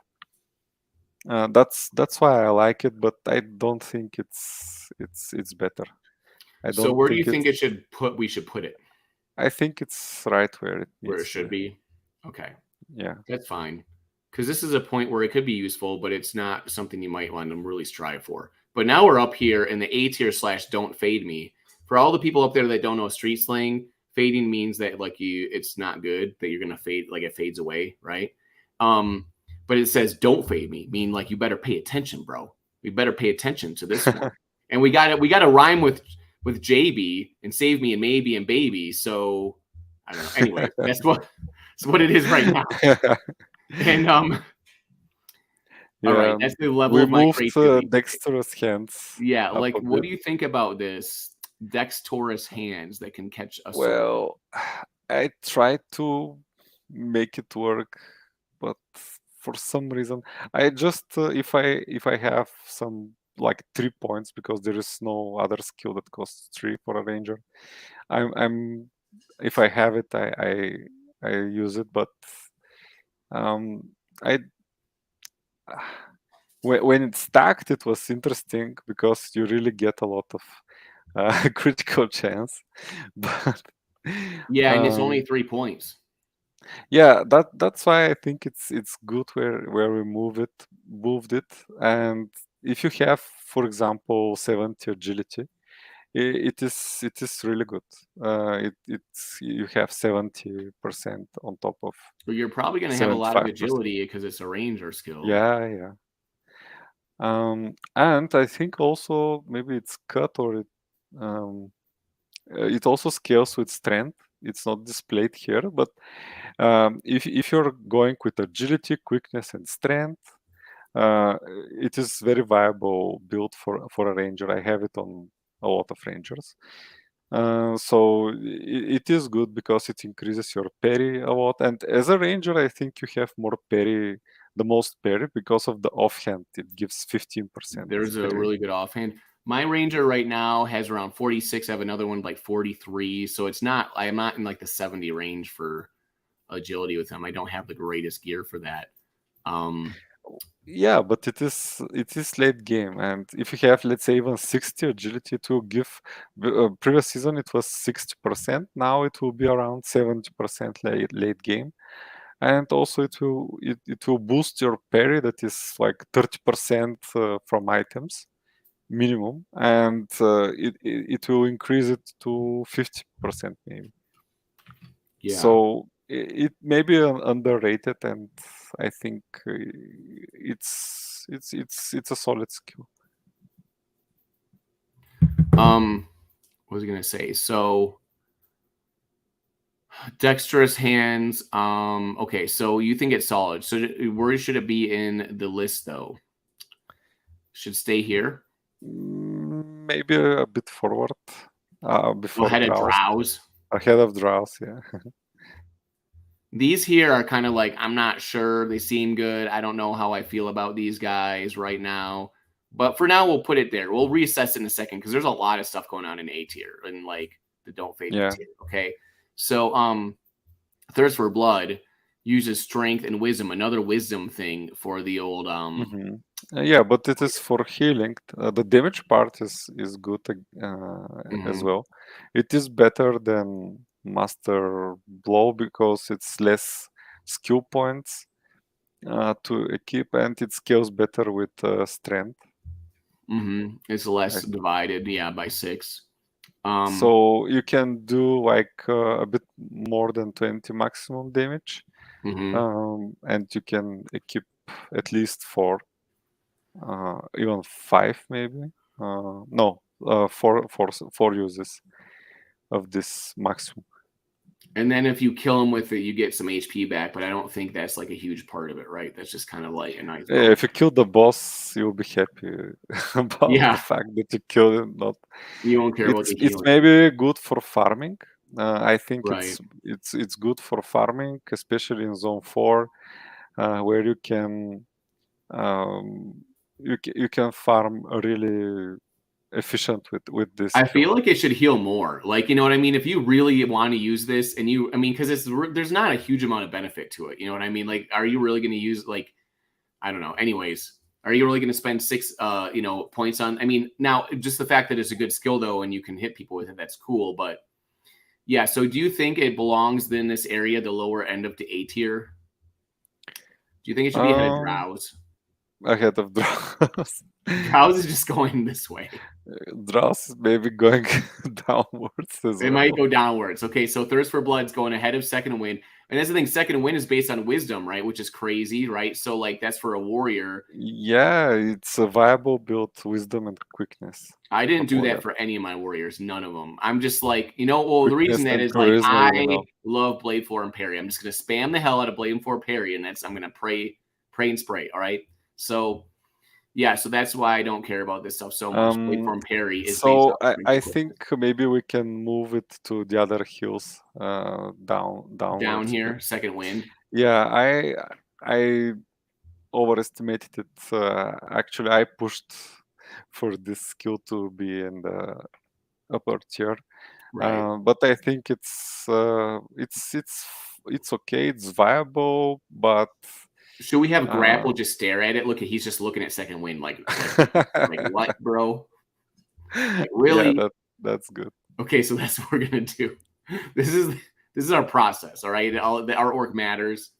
That's why I like it, but I don't think it's better. So where do you think we should put it? I think it's right where it should be. Okay. Yeah, that's fine, because this is a point where it could be useful, but it's not something you might want to really strive for. But now we're up here in the A tier / don't fade me. For all the people up there that don't know street slang, fading means that like it's not good, that you're gonna fade, like it fades away, right? But it says don't fade me, mean like you better pay attention, bro. We better pay attention to this one. And we got to rhyme with JB and save me and maybe and baby. So I don't know. Anyway, that's what it is right now. And yeah, all right, that's the level of my creativity. Dexterous hands. Yeah, like what do you think about this? Dexterous hands that can catch a sword. Well, I try to make it work, but for some reason I just if I have some like 3 points, because there is no other skill that costs 3 for a ranger, I'm if I have it, I use it. But I when it's stacked, it was interesting because you really get a lot of critical chance. But yeah, and it's only 3 points. Yeah, that's why I think it's good where we moved it. And if you have, for example, 70 agility, it is really good. It's you have 70% on top of. But you're probably going to have a lot of agility because it's a ranger skill. Yeah. And I think also maybe it's cut, or it also scales with strength. It's not displayed here, but if you're going with agility, quickness, and strength, it is very viable build for a ranger. I have it on a lot of rangers. So it is good because it increases your parry a lot. And as a ranger, I think you have more parry, the most parry, because of the offhand. It gives 15%. There's a really good offhand. My ranger right now has around 46. I have another one like 43. So I'm not in like the 70 range for agility with him. I don't have the greatest gear for that. Yeah, but it is late game, and if you have, let's say, even 60 agility, it will give. Previous season it was 60%. Now it will be around 70% late game, and also it will boost your parry. That is like 30% from items minimum, and it will increase it to 50% maybe. Yeah. So it may be underrated, and I think it's a solid skill. What was I gonna say? So dexterous hands. Okay, so you think it's solid. So where should it be in the list though? Should stay here. Maybe a bit forward. Before ahead of Drows. Ahead of Drows, yeah. These here are kind of like, I'm not sure. They seem good. I don't know how I feel about these guys right now. But for now, we'll put it there. We'll reassess it in a second because there's a lot of stuff going on in A tier and like the Don't Fade tier. Okay. So Thirst for Blood uses strength and wisdom, another wisdom thing for the old yeah, but it is for healing. The damage part is good as well. It is better than Master Blow because it's less skill points to equip, and it scales better with strength. It's less divided, yeah, by 6. So you can do like a bit more than 20 maximum damage, and you can equip at least 4, even 5 maybe. No, 4 uses of this maximum. And then if you kill him with it, you get some HP back, but I don't think that's like a huge part of it, right? That's just kind of like a nice. Yeah, if you kill the boss, you'll be happy about the fact that you killed him. Not you won't care about the healing. It's maybe good for farming. I think it's good for farming, especially in Zone 4, where you can you can farm really efficient with this. I feel like it should heal more. Like, you know what I mean? If you really want to use this and because there's not a huge amount of benefit to it. You know what I mean? Like, are you really going to use, like, I don't know. Anyways, are you really going to spend 6, points on, now just the fact that it's a good skill though, and you can hit people with it, that's cool. But yeah. So do you think it belongs in this area, the lower end of the A tier? Do you think it should be ahead of Drows? Ahead of Drows. Drows is just going this way. Drows is maybe going downwards as well. It might go downwards. Okay, so Thirst for Blood's going ahead of Second Wind. And that's the thing, Second Wind is based on wisdom, right? Which is crazy, right? So, like, that's for a warrior. Yeah, it's a viable build, wisdom and quickness. I didn't do that for any of my warriors, none of them. I'm just like, the reason that is like, I love Blade 4 and Parry. I'm just going to spam the hell out of Blade and 4 Parry, and I'm going to pray and spray, all right? So, yeah, so that's why I don't care about this stuff so much. Blade 4 and Parry is so I think maybe we can move it to the other hills, down here, Second Wind. Yeah, I overestimated it. Actually, I pushed for this skill to be in the upper tier, right? But I think it's okay. It's viable, but. Should we have Grapple just stare at it? Look, he's just looking at Second Wind like what, bro? Like, really? Yeah, that's good. Okay, so that's what we're gonna do. This is our process, all right? All the artwork matters.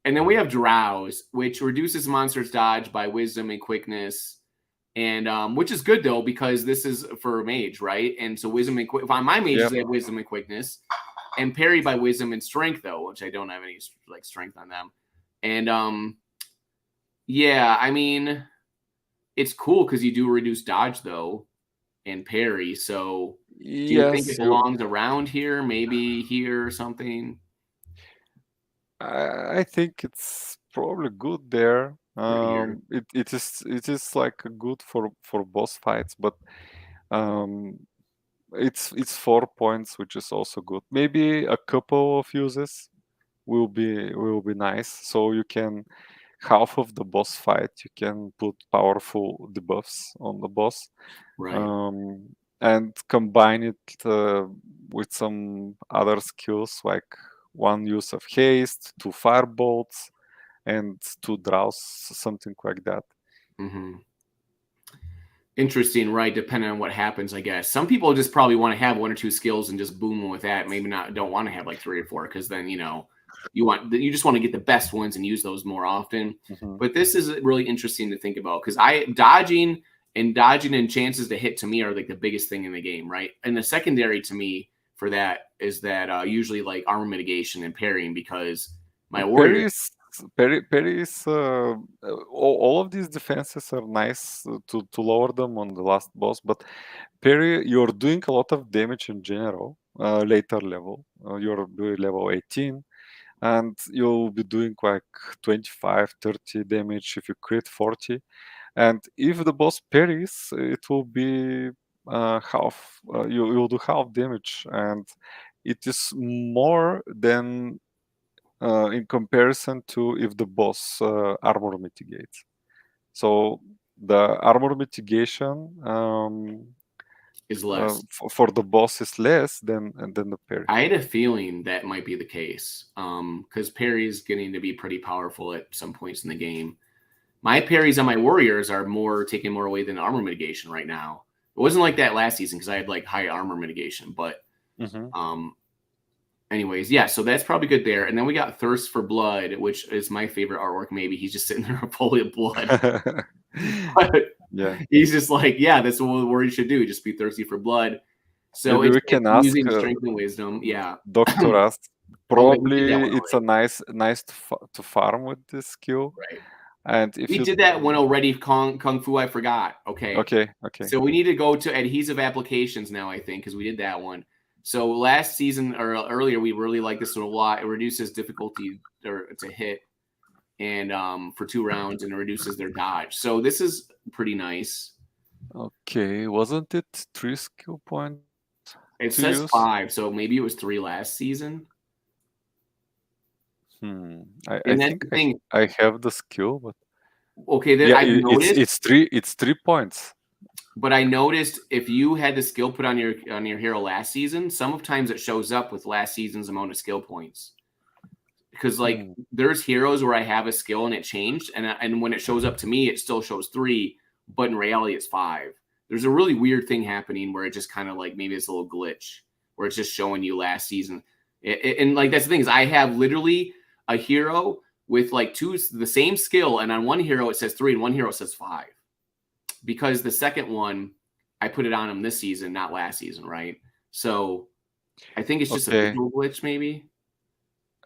And then we have Drows, which reduces monsters' dodge by wisdom and quickness, and which is good though because this is for mage, right? And so wisdom and quick. On my mages, they have wisdom and quickness, and parry by wisdom and strength though, which I don't have any like strength on them. And yeah, it's cool because you do reduce dodge though and parry. So do you think it belongs around here, maybe here or something? I think it's probably good there. It is like good for boss fights, but it's 4 points, which is also good. Maybe a couple of uses will be nice. So you can half of the boss fight you can put powerful debuffs on the boss, right? And combine it with some other skills like 1 use of haste, 2 firebolts, and 2 Drows, something like that. Interesting, right? Depending on what happens, I guess. Some people just probably want to have 1 or 2 skills and just boom with that. Maybe don't want to have like 3 or 4 because then you just want to get the best ones and use those more often. But this is really interesting to think about because dodging and chances to hit to me are like the biggest thing in the game, right? And the secondary to me for that is that usually like armor mitigation and parrying, because my warrior. Parry is all of these defenses are nice to lower them on the last boss, but parry, you're doing a lot of damage in general. Later level, you're doing level 18, and you'll be doing like 25, 30 damage if you crit 40. And if the boss parries, it will be half. You'll do half damage, and it is more than in comparison to if the boss armor mitigates. So the armor mitigation is less for the boss is less than the parry. I had a feeling that might be the case, because parry is getting to be pretty powerful at some points in the game. My parries on my warriors are taking more away than armor mitigation right now. It wasn't like that last season because I had like high armor mitigation, but anyways, yeah, so that's probably good there. And then we got Thirst for Blood, which is my favorite artwork. Maybe he's just sitting there full of blood. But yeah, he's just like, yeah, that's what the warrior should do. Just be thirsty for blood. So maybe we can ask using strength and wisdom. Yeah, Dr. Ast. Probably it's a nice to farm with this skill. Right. And if we did that one already, Kung Fu, I forgot. Okay. So we need to go to adhesive applications now, I think, because we did that one. So last season or earlier, we really liked this one a lot. It reduces difficulty to hit and for 2 rounds, and it reduces their dodge. So this is pretty nice. Okay, wasn't it 3 skill points? It says use? 5, so maybe it was 3 last season. I think I have the skill, but okay, then yeah, I noticed it's 3 points. But I noticed if you had the skill put on your hero last season, sometimes it shows up with last season's amount of skill points. Because like there's heroes where I have a skill and it changed, and when it shows up to me, it still shows 3, but in reality it's 5. There's a really weird thing happening where it just kind of like maybe it's a little glitch where it's just showing you last season. And like that's the thing is I have literally a hero with like the same skill, and on one hero it says 3 and one hero says 5. Because the second one, I put it on him this season, not last season, right? So I think it's just a visual glitch, maybe.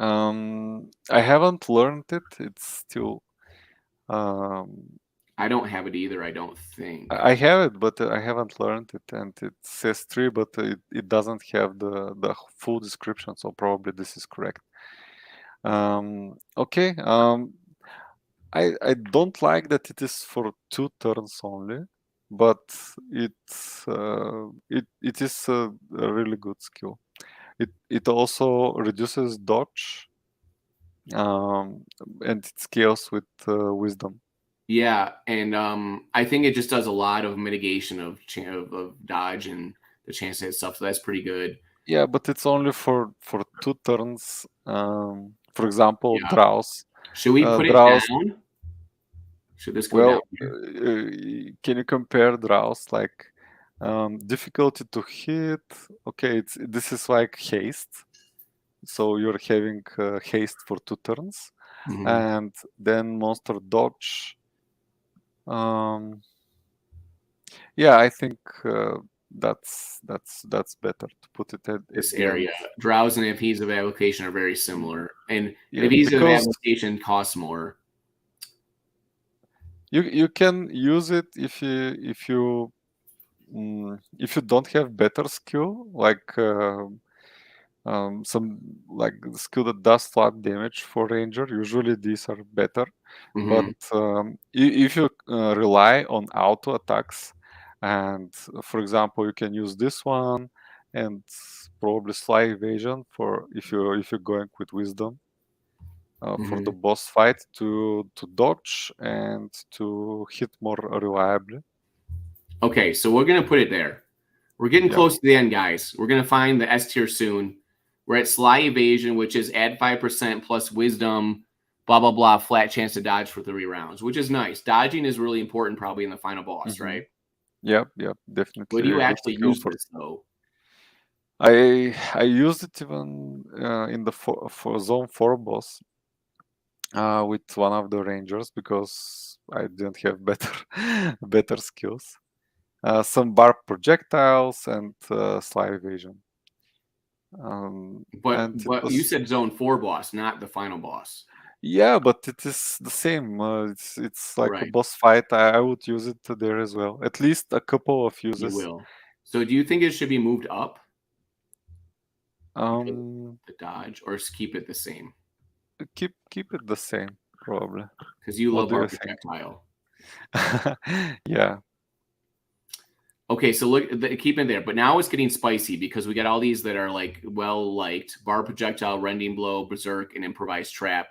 I haven't learned it. It's still. I don't have it either. I don't think. I have it, but I haven't learned it, and it says 3, but it doesn't have the full description. So probably this is correct. Okay. I don't like that it is for 2 turns only, but it is a really good skill. It also reduces dodge, and it scales with wisdom. Yeah, and I think it just does a lot of mitigation of dodge and the chance to hit stuff. So that's pretty good. Yeah, but it's only for 2 turns. For example, Drowse. Should we put it down? Should this go down? Can you compare Drowse like difficulty to hit? Okay, this is like haste. So you're having haste for 2 turns, and then monster dodge. Yeah, I think that's better to put it at this area. Drowse and adhesive application are very similar, and adhesive application costs more. You can use it if you don't have better skill, like some like skill that does flat damage for ranger. Usually these are better, but if you rely on auto attacks, and for example, you can use this one and probably sly evasion for if you're going with wisdom. For the boss fight to dodge and to hit more reliably. Okay, so we're gonna put it there. We're getting close to the end, guys. We're gonna find the S tier soon. We're at sly evasion, which is add 5% plus wisdom, blah blah blah, flat chance to dodge for 3 rounds, which is nice. Dodging is really important, probably in the final boss, right? Yep, definitely. What do you actually use for this though? I used it even in the for zone 4 boss. With one of the rangers because I didn't have better skills. Some barb projectiles and sly evasion. But you said zone 4 boss, not the final boss. Yeah, but it is the same. It's like a Right. boss fight. I would use it there as well. At least a couple of You uses. will. So do you think it should be moved up? Um, The dodge, or just keep it the same? keep it the same, probably. Because you What love do our you think? projectile. Yeah. Okay, so look, keep it there. But now it's getting spicy because we got all these that are like well liked: bar projectile, rending blow, berserk, and improvised trap.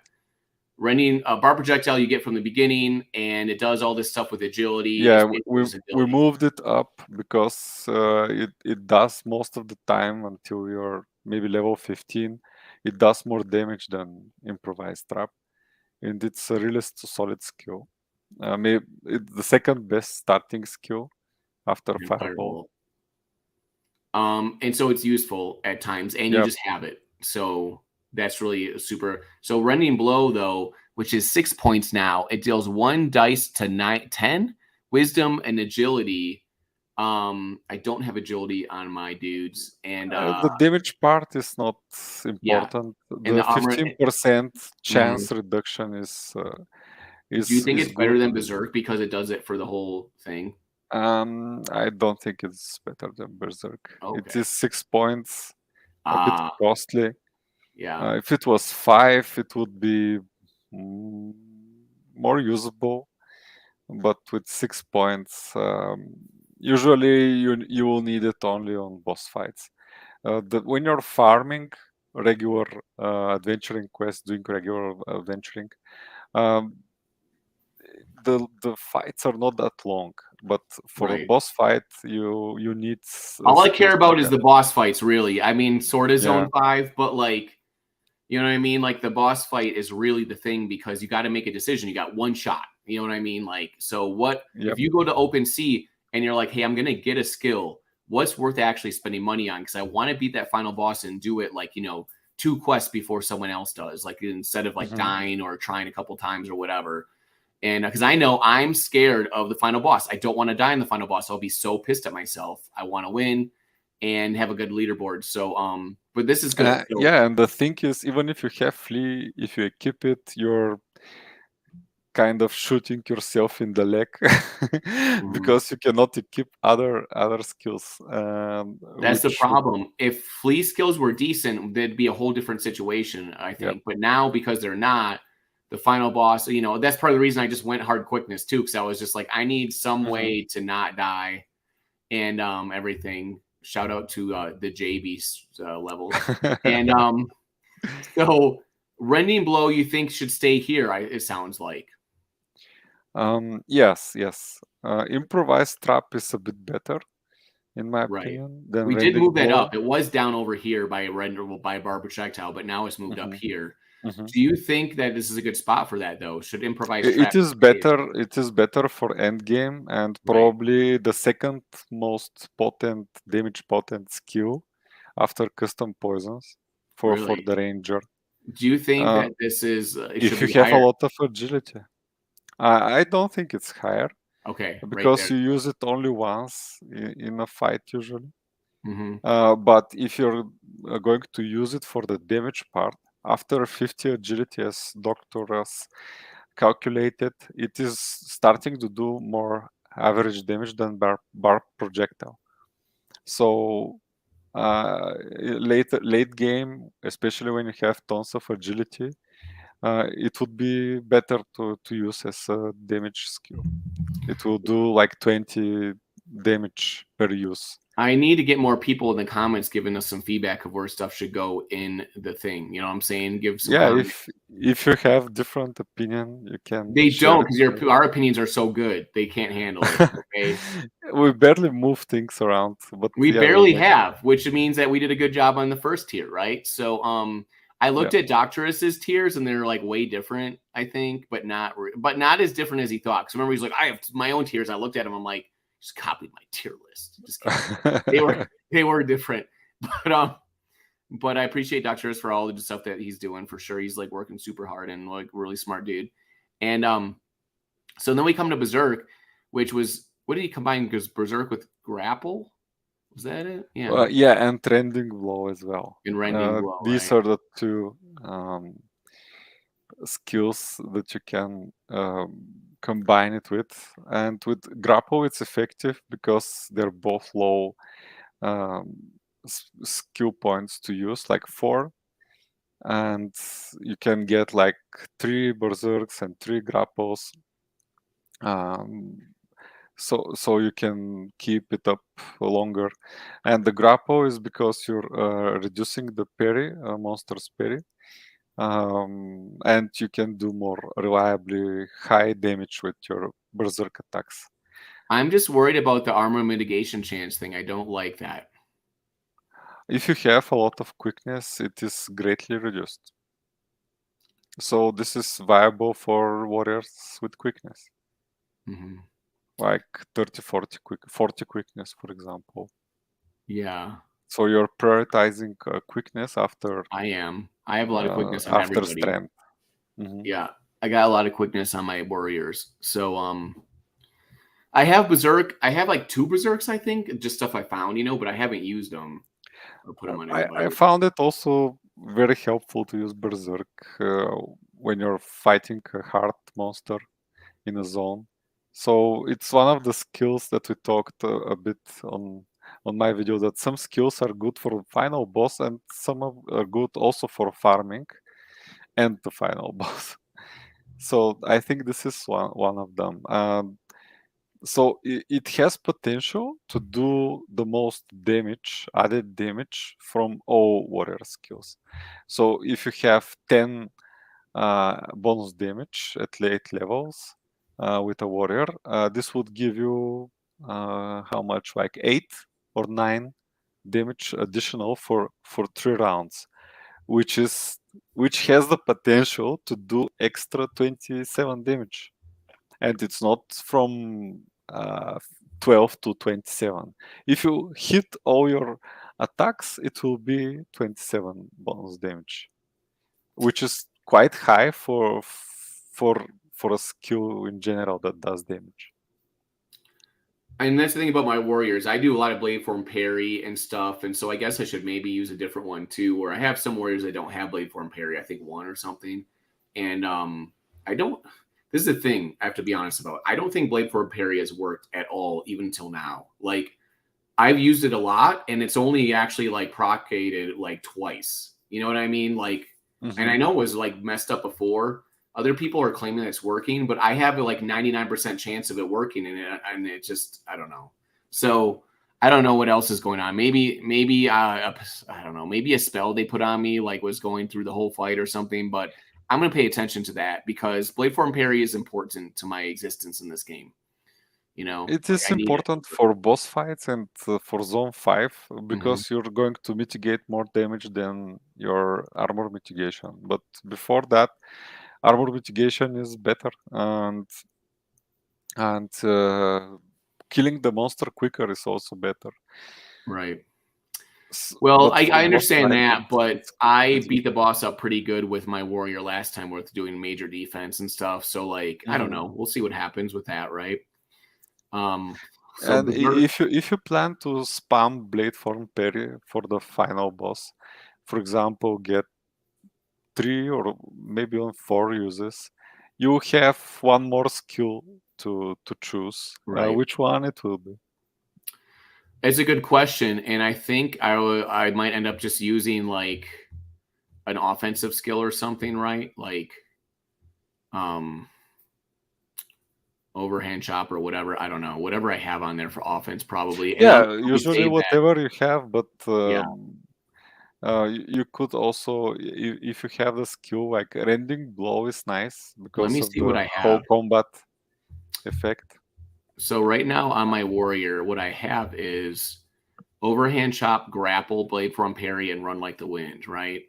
Rending bar projectile you get from the beginning, and it does all this stuff with agility. Yeah, It we agility. moved it up because it does most of the time until you're maybe level 15. It does more damage than improvised trap, and it's a really solid skill. Maybe it's the second best starting skill after fireball. And so it's useful at times, and you just have it. So that's really super. So rending blow, though, which is 6 points now, it deals 1 dice to 10 wisdom and agility. I don't have agility on my dudes, and the damage part is not important. And the 15% chance reduction is do you think it's good. better than Berserk because it does it for the whole thing? I don't think it's better than Berserk. Okay. It is 6 points, a bit costly. Yeah. If it was 5, it would be more usable. But with 6 points, usually you will need it only on boss fights. When you're farming regular adventuring quests, doing regular adventuring, the fights are not that long, but for a boss fight you need all I care about is the boss fights, really. I mean, sort of zone 5, but like, you know what I mean? Like the boss fight is really the thing because you got to make a decision. You got one shot. You know what I mean? Like, so what if you go to open sea and you're like, hey, I'm gonna get a skill, what's worth actually spending money on? Because I want to beat that final boss and do it like, 2 quests before someone else does, like instead of like dying or trying a couple times or whatever. And because I know I'm scared of the final boss. I don't want to die in the final boss. I'll be so pissed at myself. I want to win and have a good leaderboard. So, but this is good. Yeah, and the thing is, even if you have flee, if you equip it, you're kind of shooting yourself in the leg because you cannot equip other skills. That's the problem. If flee skills were decent, there'd be a whole different situation, I think. But now, because they're not, the final boss, that's part of the reason I just went hard quickness too, because I was just like, I need some way to not die and everything. Shout out to the JB levels. And so rending blow, you think should stay here? It sounds like. Yes. Improvised trap is a bit better, in my opinion. We did move that up. It was down over here by bar projectile, but now it's moved up here. Do you think that this is a good spot for that, though? Should improvised trap? It is better. It is better for end game and probably the second most damage potent skill after custom poisons for the ranger. Do you think that this is if you have a lot of agility? I don't think it's higher. Okay, because you use it only once in a fight usually. But if you're going to use it for the damage part, after 50 agility, as Doctor has calculated, it is starting to do more average damage than bar projectile. So late game, especially when you have tons of agility, it would be better to use as a damage skill. It will do like 20 damage per use. I need to get more people in the comments giving us some feedback of where stuff should go in the thing. You know what I'm saying? Give some comments. If you have different opinion, you can. They don't, because our opinions are so good. They can't handle it. Okay. We barely move things around, but we barely have, which means that we did a good job on the first tier, right? So I looked at Doctorus's tiers and they're like way different, I think, but not as different as he thought. Because remember, he's like, I have my own tiers. I looked at him, I'm like, just copied my tier list. Just kidding. they were different, but I appreciate Doctorus for all the stuff that he's doing for sure. He's like working super hard and like really smart dude. And so then we come to Berserk, which was, what did he combine? Because Berserk with grapple, Is that it? Yeah. Yeah, and rending blow as well. And rending blow, These right? are the two skills that you can combine it with. And with grapple, it's effective because they're both low skill points to use, like 4. And you can get like 3 berserks and 3 grapples. So you can keep it up longer. And the grapple is because you're reducing the parry, monster's parry. And you can do more reliably high damage with your berserk attacks. I'm just worried about the armor mitigation chance thing. I don't like that. If you have a lot of quickness, it is greatly reduced. So this is viable for warriors with quickness. Mm-hmm. Like 30, 40 quickness, for example. Yeah. So you're prioritizing quickness after. I am. I have a lot of quickness on after everybody. strength. Mm-hmm. Yeah, I got a lot of quickness on my warriors. So I have berserk. I have like 2 berserks, I think, just stuff I found, but I haven't used them or put them on anybody. I found it also very helpful to use berserk when you're fighting a hard monster in a zone. So it's one of the skills that we talked a bit on my video, that some skills are good for final boss and some are good also for farming and the final boss. So I think this is one of them. So it has potential to do the most damage, added damage from all warrior skills. So if you have 10 bonus damage at late levels with a warrior, this would give you how much, like 8 or 9 damage additional for 3 rounds, which has the potential to do extra 27 damage. And it's not from 12 to 27. If you hit all your attacks, it will be 27 bonus damage, which is quite high for a skill in general that does damage. And that's the thing about my warriors. I do a lot of blade form parry and stuff, and so I guess I should maybe use a different one too. Where I have some warriors that don't have blade form parry. I think 1 or something, and I don't. This is the thing I have to be honest about. I don't think blade form parry has worked at all, even until now. Like I've used it a lot, and it's only actually like propagated like twice. You know what I mean? Like, and I know it was like messed up before. Other people are claiming that it's working, but I have a like 99% chance of it working, and it just, I don't know. So I don't know what else is going on. Maybe I don't know. Maybe a spell they put on me like was going through the whole fight or something. But I'm gonna pay attention to that because blade form parry is important to my existence in this game. It is important for boss fights and for zone 5 because you're going to mitigate more damage than your armor mitigation. But before that, armor mitigation is better, and killing the monster quicker is also better. Right. Well, I understand that, but I beat the boss up pretty good with my warrior last time with doing major defense and stuff. So like, I don't know. We'll see what happens with that, right? And if you plan to spam blade form parry for the final boss, for example, get 3 or maybe on 4 uses, you have one more skill to choose. Right. Which one it will be? It's a good question, and I think I might end up just using like an offensive skill or something, right? Like overhand chop or whatever. I don't know. Whatever I have on there for offense, probably. And usually whatever you have, but yeah. You could also, if you have the skill, like rending blow is nice because of the whole combat effect. So right now on my warrior, what I have is overhand chop, grapple, blade form parry, and run like the wind, right?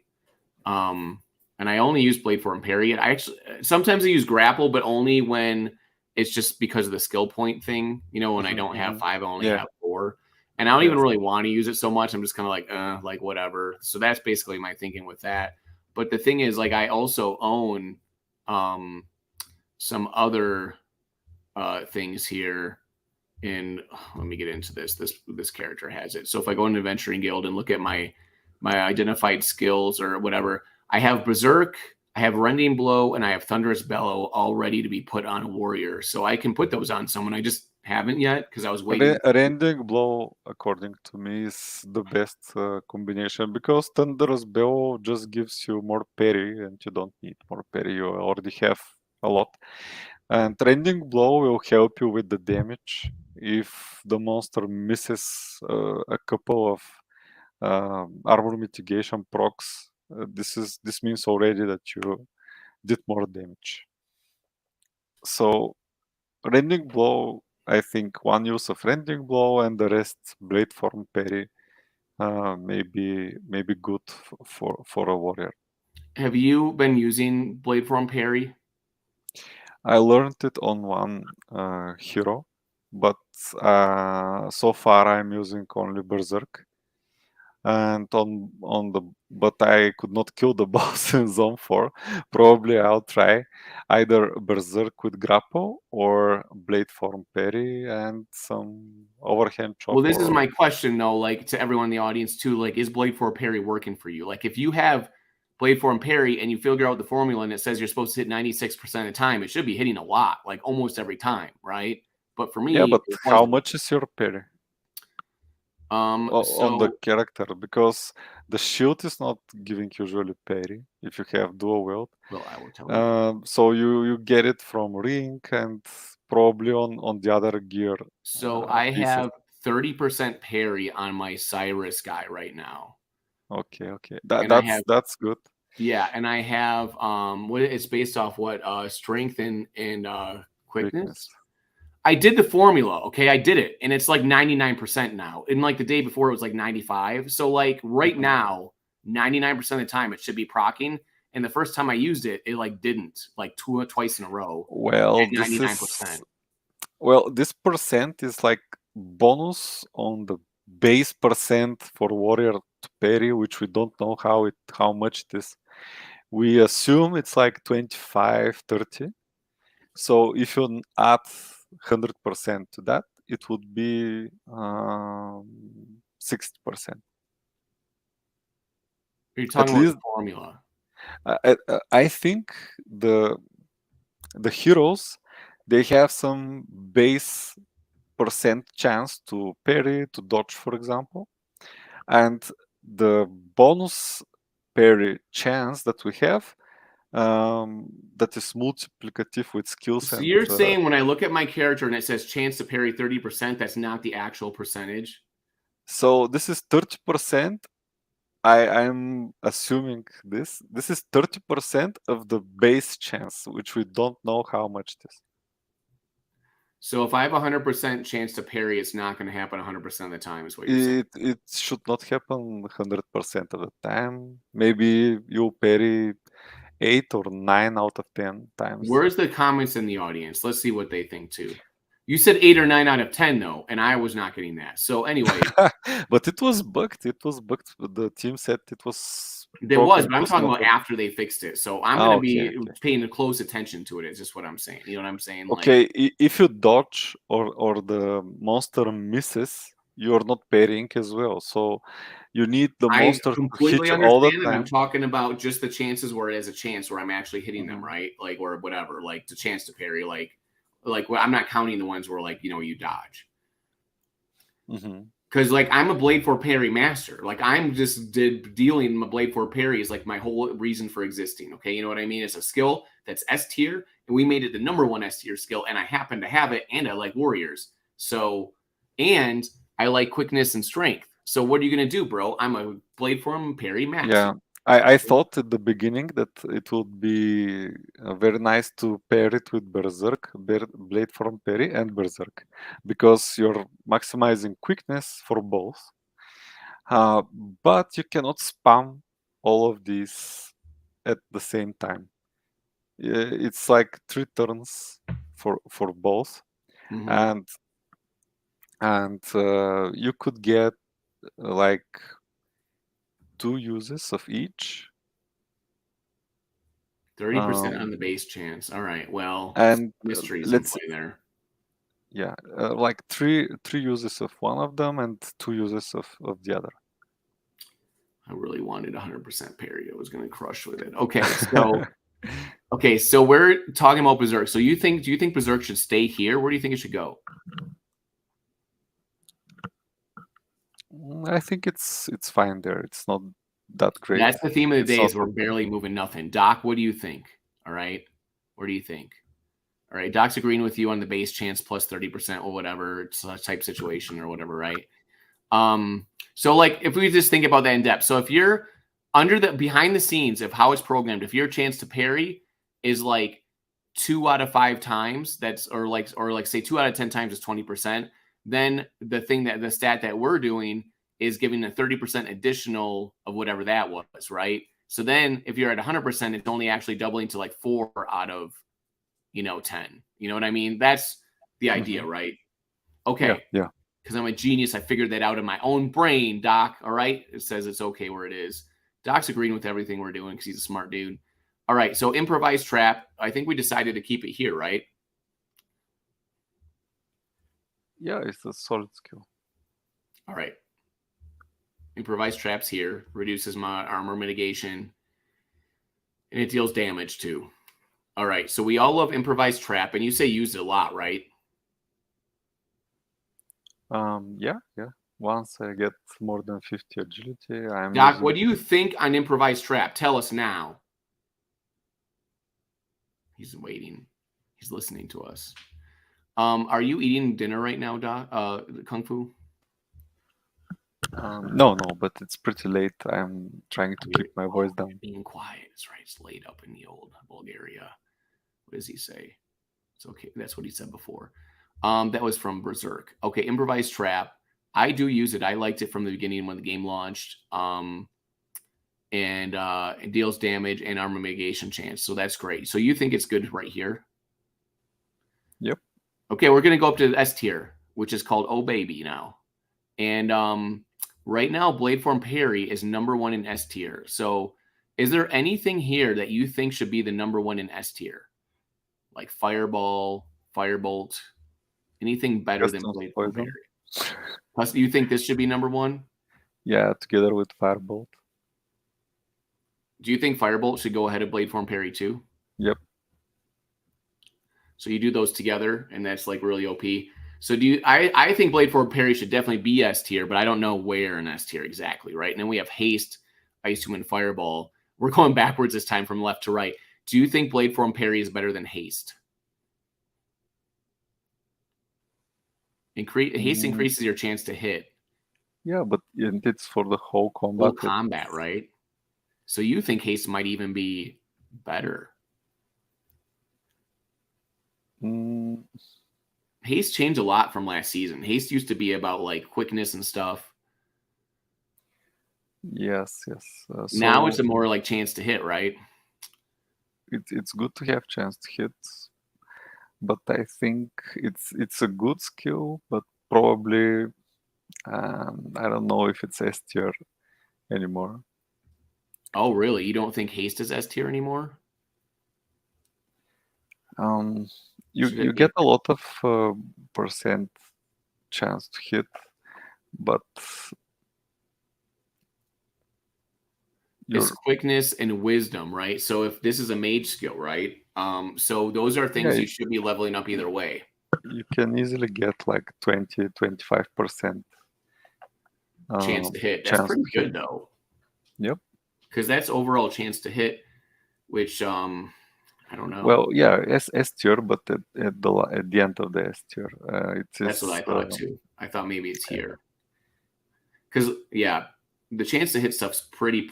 And I only use blade form parry. And I actually sometimes I use grapple, but only when it's just because of the skill point thing. When I don't have 5, I only have 4. And I don't even really want to use it so much. I'm just kind of like whatever. So that's basically my thinking with that. But the thing is, like, I also own some other things here. And let me get into this. This character has it. So if I go into Adventuring Guild and look at my identified skills or whatever, I have Berserk, I have Rending Blow, and I have Thunderous Bellow all ready to be put on a warrior. So I can put those on someone. I just haven't yet because I was waiting. Rending Blow, according to me, is the best combination because Thunderous Bellow just gives you more parry, and you don't need more parry. You already have a lot. And Rending Blow will help you with the damage if the monster misses a couple of armor mitigation procs. This means already that you did more damage. So Rending Blow, I think one use of Rending Blow and the rest Blade Form Parry may be good for a warrior. Have you been using Blade Form Parry? I learned it on one hero, but so far I'm using only Berserk. And but I could not kill the boss in Zone 4. Probably I'll try either Berserk with grapple or Blade Form Parry and some overhand chop. Well, this is my question though, like to everyone in the audience too, like is Blade Form Parry working for you? Like if you have Blade Form Parry and you figure out the formula and it says you're supposed to hit 96% of the time, it should be hitting a lot, like almost every time, right? But for me, yeah, but how much is your parry? On the character, because the shield is not giving usually parry if you have dual wield. Well, I will tell you. So you get it from ring and probably on the other gear. So I have 30% parry on my Cyrus guy right now. Okay. That's good. Yeah, and I have what it's based off what strength and quickness. I did the formula, okay? I did it, and it's like 99% now. And like the day before, it was like 95. So like right now, 99% of the time, it should be procking. And the first time I used it, it like didn't, like twice in a row. Well, 99%. This percent is like bonus on the base percent for warrior to parry, which we don't know how much it is. We assume it's like 25, 30. So if you add 100% to that, it would be 60%. You're talking about the formula. I think the heroes, they have some base percent chance to parry, to dodge, for example, and the bonus parry chance that we have that is multiplicative with skills. So you're saying when I look at my character and it says chance to parry 30%, that's not the actual percentage? So this is 30%. I'm assuming this is 30% of the base chance, which we don't know how much it is. So if I have 100% chance to parry, it's not going to happen 100% of the time, is what you're saying. It should not happen 100% of the time. Maybe you parry 8 or 9 out of 10 times. Where's the comments in the audience? Let's see what they think too. You said 8 or 9 out of 10 though, and I was not getting that. So anyway, but it was bugged. It was bugged. The team said it was. There was, but I'm talking about after they fixed it. So I'm going to be paying close attention to it. It's just what I'm saying. You know what I'm saying? Okay, if you dodge or the monster misses, you're not parrying as well. So you need the monster to hit you all the time. I'm talking about just the chances where it is a chance where I'm actually hitting them, right? Like, or whatever, like the chance to parry, like I'm not counting the ones where like, you dodge. Because like I'm a Blade Form Parry master. Like I'm just dealing my Blade Form Parry is like my whole reason for existing. Okay, you know what I mean? It's a skill that's S tier, and we made it the #1 S tier skill, and I happen to have it, and I like warriors. So, and I like quickness and strength. So what are you gonna do, bro? I'm a Blade Form Parry master. Yeah. I thought at the beginning that it would be very nice to pair it with Berserk, Blade Form Parry and Berserk, because you're maximizing quickness for both. But you cannot spam all of these at the same time. It's like 3 turns for both, and you could get like 2 uses of each. 30% on the base chance. All right. Well, and mysteries in play there. Yeah, like three uses of one of them and 2 uses of the other. I really wanted 100% parry. I was going to crush with it. Okay, so so we're talking about Berserk. So do you think Berserk should stay here? Where do you think it should go? I think it's fine there. It's not that great. That's the theme of the It's day. not Is we're barely moving nothing. Doc, what do you think? All right, what do you think? All right, Doc's agreeing with you on the base chance plus 30% or whatever. It's a type situation or whatever, right? So like if we just think about that in depth. So if you're under the behind the scenes of how it's programmed, if your chance to parry is like 2 out of 5 times, that's or like say 2 out of 10 times is 20%, then the stat that we're doing is giving a 30% additional of whatever that was, right? So then if you're at 100%, it's only actually doubling to like 4 out of 10. You know what I mean? That's the idea, right? Okay. Yeah. Because I'm a genius. I figured that out in my own brain, Doc. All right. It says it's okay where it is. Doc's agreeing with everything we're doing because he's a smart dude. All right. So improvised trap. I think we decided to keep it here, right? Yeah, it's a solid skill. All right. Improvised traps here. Reduces my armor mitigation. And it deals damage too. All right. So we all love improvised trap. And you say use it a lot, right? Yeah. Once I get more than 50 agility, I'm Doc, what do you think on improvised trap? Tell us now. He's waiting. He's listening to us. Are you eating dinner right now, Doc? Kung Fu? No, but it's pretty late. I'm trying to keep my voice down. Being quiet. That's right. It's late up in the old Bulgaria. What does he say? It's okay. That's what he said before. That was from Berserk. Okay, improvised trap. I do use it. I liked it from the beginning when the game launched. And it deals damage and armor mitigation chance. So that's great. So you think it's good right here? Yep. Okay, we're gonna go up to the S tier, which is called Oh Baby now. And right now, Blade Form Parry is #1 in S tier. So is there anything here that you think should be the #1 in S tier? Like Fireball, Firebolt, anything better than Blade Form Parry? Plus, do you think this should be #1? Yeah, together with Firebolt. Do you think Firebolt should go ahead of Blade Form Parry too? Yep. So you do those together, and that's like really OP. So I think Blade Form Parry should definitely be S tier, but I don't know where in S tier exactly, right? And then we have Haste, Ice Tomb, and Fireball. We're going backwards this time from left to right. Do you think Blade Form Parry is better than Haste? Haste increases your chance to hit. Yeah, but it's for the whole combat. Whole combat, right? So you think Haste might even be better? Haste changed a lot from last season. Haste used to be about like quickness and stuff. Yes. Now it's a more like chance to hit, right? It's good to have chance to hit, but I think it's a good skill, but probably I don't know if it's S tier anymore. Oh, really? You don't think Haste is S tier anymore? You get a lot of percent chance to hit, but it's quickness and wisdom, right? So if this is a mage skill, right? So those are things you should be leveling up either way. You can easily get like 20-25% chance to hit. That's pretty good though. Yep. Because that's overall chance to hit, which I don't know. Well, yeah, S tier, but at the end of the S tier, that's what I thought too. I thought maybe it's here. Because the chance to hit stuff's pretty.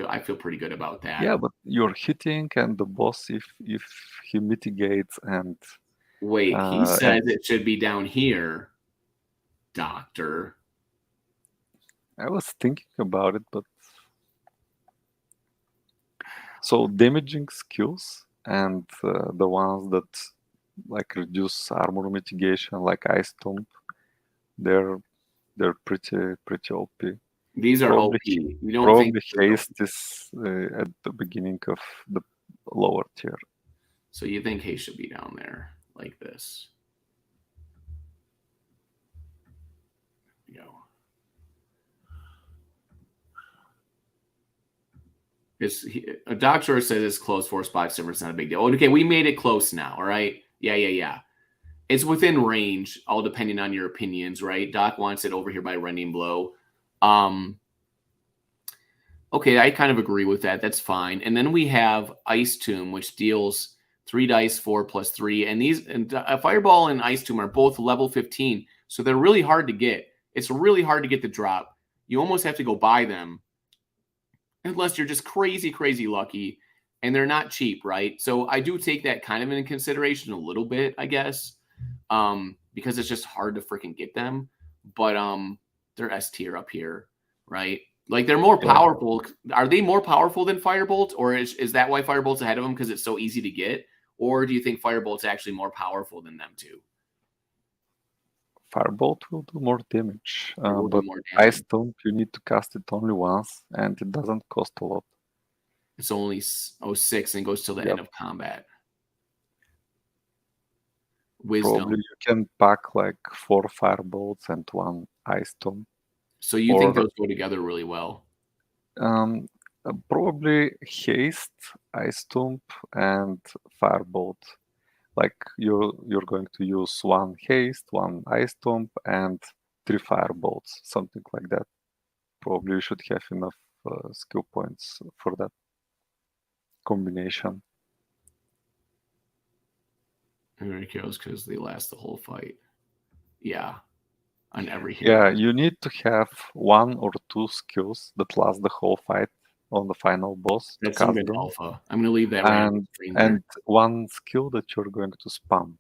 I feel pretty good about that. Yeah, but you're hitting, and the boss, if he mitigates and wait, he says it should be down here, Doctor. I was thinking about it, but so damaging skills and the ones that like reduce armor mitigation, like Ice Tomb, they're pretty OP. These are probably, OP. You don't probably think Haste is at the beginning of the lower tier. So you think Haste should be down there like this? you know. A doctor says it's close 4 spots difference, not a big deal. Okay, we made it close now. All right. Yeah. It's within range, all depending on your opinions, right? Doc wants it over here by Rending Blow. Okay, I kind of agree with that. That's fine. And then we have Ice Tomb, which deals 3 dice, 4 + 3. And Fireball and Ice Tomb are both level 15. So they're really hard to get. It's really hard to get the drop. You almost have to go buy them. Unless you're just crazy, crazy lucky. And they're not cheap, right? So I do take that kind of into consideration a little bit, I guess. Because it's just hard to freaking get them. But they're S tier up here, right? Like they're more powerful. Are they more powerful than Firebolt? Or is that why Firebolt's ahead of them because it's so easy to get? Or do you think Firebolt's actually more powerful than them too? Firebolt will do more damage, but Ice Tomb, you need to cast it only once, and it doesn't cost a lot. It's only 6 and goes till the end of combat. Wisdom. Probably you can pack like 4 Firebolts and 1 Ice Tomb. So you think those go together really well? Probably Haste, Ice Tomb, and Firebolt. Like you're going to use 1 Haste, 1 Ice Tomb, and 3 Firebolts, something like that. Probably you should have enough skill points for that combination. Ridiculous because they last the whole fight. Yeah, on every hero. Yeah, you need to have 1 or 2 skills that last the whole fight on the final boss. That's some good alpha. I'm going to leave that right on the screen there. And 1 skill that you're going to spam,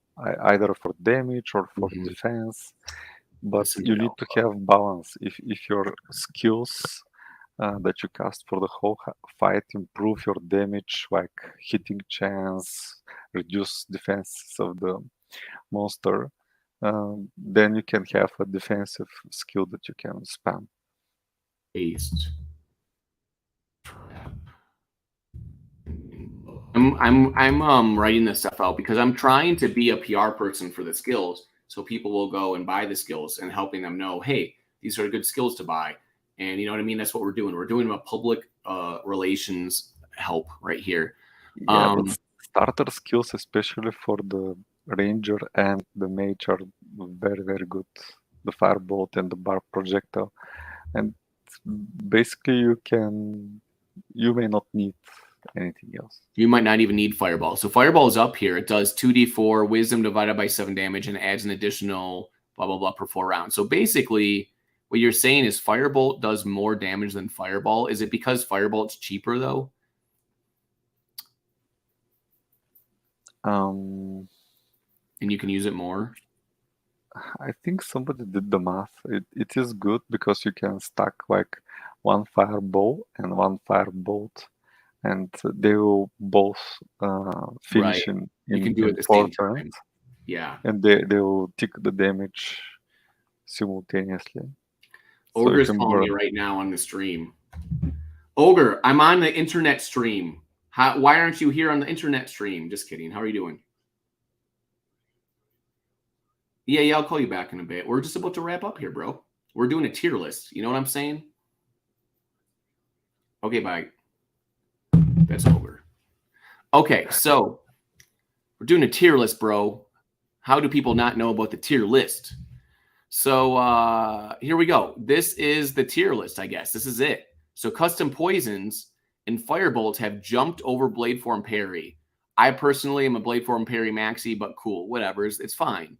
either for damage or for defense. But you need to have balance. If your skills that you cast for the whole fight improve your damage, like hitting chance, reduce defenses of the monster, then you can have a defensive skill that you can spam. Haste. I'm writing this stuff out because I'm trying to be a PR person for the skills, so people will go and buy the skills and helping them know, hey, these are good skills to buy. And you know what I mean? That's what we're doing. We're doing a public relations help right here. Yeah, but starter skills, especially for the ranger and the mage, are very, very good. The firebolt and the bar projectile. And basically you may not need anything else. You might not even need Fireball. So Fireball is up here. It does 2d4 wisdom divided by 7 damage and adds an additional blah, blah, blah per 4 rounds. So basically what you're saying is Firebolt does more damage than Fireball. Is it because Firebolt's cheaper though? And you can use it more? I think somebody did the math. It is good because you can stack like 1 fireball and 1 firebolt, and they will both finish in you can do it at the 4 same time. turns. Yeah. And they will tick the damage simultaneously. Ogre's calling me right now on the stream. Ogre, I'm on the internet stream. Why aren't you here on the internet stream? Just kidding. How are you doing? Yeah, I'll call you back in a bit. We're just about to wrap up here, bro. We're doing a tier list. You know what I'm saying? Okay, bye. That's Ogre. Okay, so we're doing a tier list, bro. How do people not know about the tier list? So here we go. This is the tier list, I guess. This is it. So custom poisons and Firebolt have jumped over Blade Form Parry. I personally am a Blade Form Parry maxi, but cool, whatever. It's fine.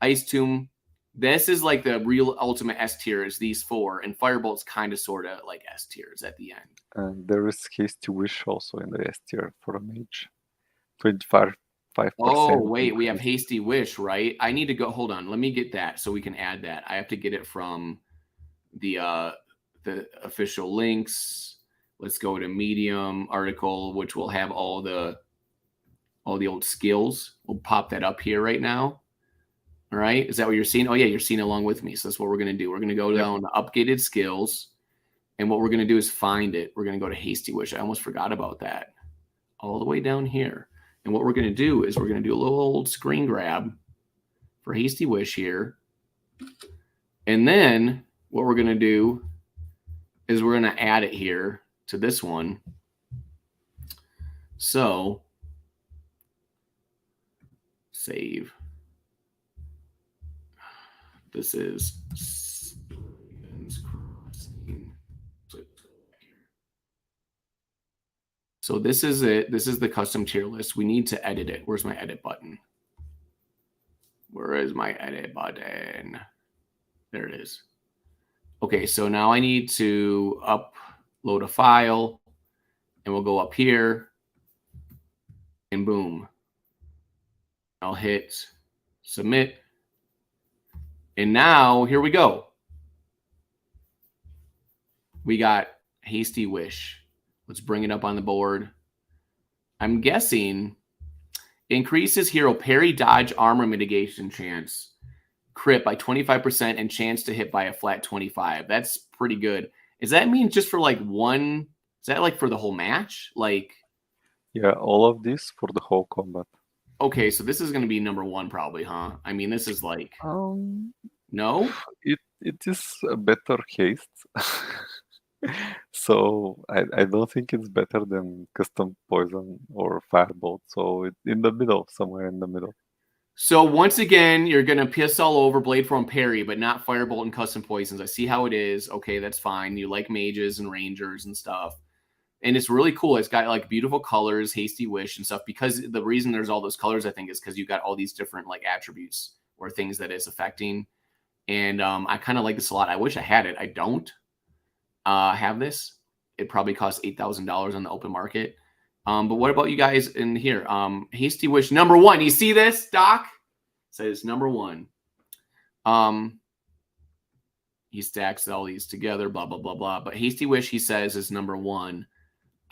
Ice Tomb. This is like the real ultimate S tier is these 4, and Firebolt's kind of sort of like S tiers at the end. And there is Hasty Wish also in the S tier for a mage. 25%. Oh, wait, we have Hasty Wish, right? I need to go. Hold on. Let me get that so we can add that. I have to get it from the official links. Let's go to Medium article, which will have all the old skills. We'll pop that up here right now. All right. Is that what you're seeing? Oh, yeah, you're seeing along with me. So that's what we're going to do. We're going to go down to updated skills. And what we're going to do is find it. We're going to go to Hasty Wish. I almost forgot about that. All the way down here. And what we're going to do is we're going to do a little old screen grab for Hasty Wish here. And then what we're going to do is we're going to add it here to this one. So save. This is so this is it. This is the custom tier list. We need to edit it. Where's my edit button? Where is my edit button? There it is. Okay, so now I need to upload a file, and we'll go up here, and boom. I'll hit submit. And now here we go. We got Hasty Wish. Let's bring it up on the board. I'm guessing increases hero parry, dodge, armor mitigation chance, crit by 25%, and chance to hit by a flat 25. That's pretty good. Does that mean just for like one? Is that like for the whole match? Like, yeah, all of this for the whole combat. Okay, so this is going to be number one probably, huh? I mean, this is like no. It is a better haste. So I don't think it's better than custom poison or firebolt. So it's in the middle, somewhere in the middle. So once again, you're gonna piss all over Blade Form Parry, but not Firebolt and custom poisons. I see how it is. Okay, that's fine. You like mages and rangers and stuff, and it's really cool. It's got like beautiful colors, Hasty Wish and stuff. Because the reason there's all those colors, I think, is because you got all these different like attributes or things that it's affecting. And I kind of like this a lot. I wish I had it. I don't have this. It probably costs $8,000 on the open market. But what about you guys in here? Hasty Wish number one. You see this, Doc? It says number one. He stacks all these together, blah, blah, blah, blah. But Hasty Wish, he says, is number one.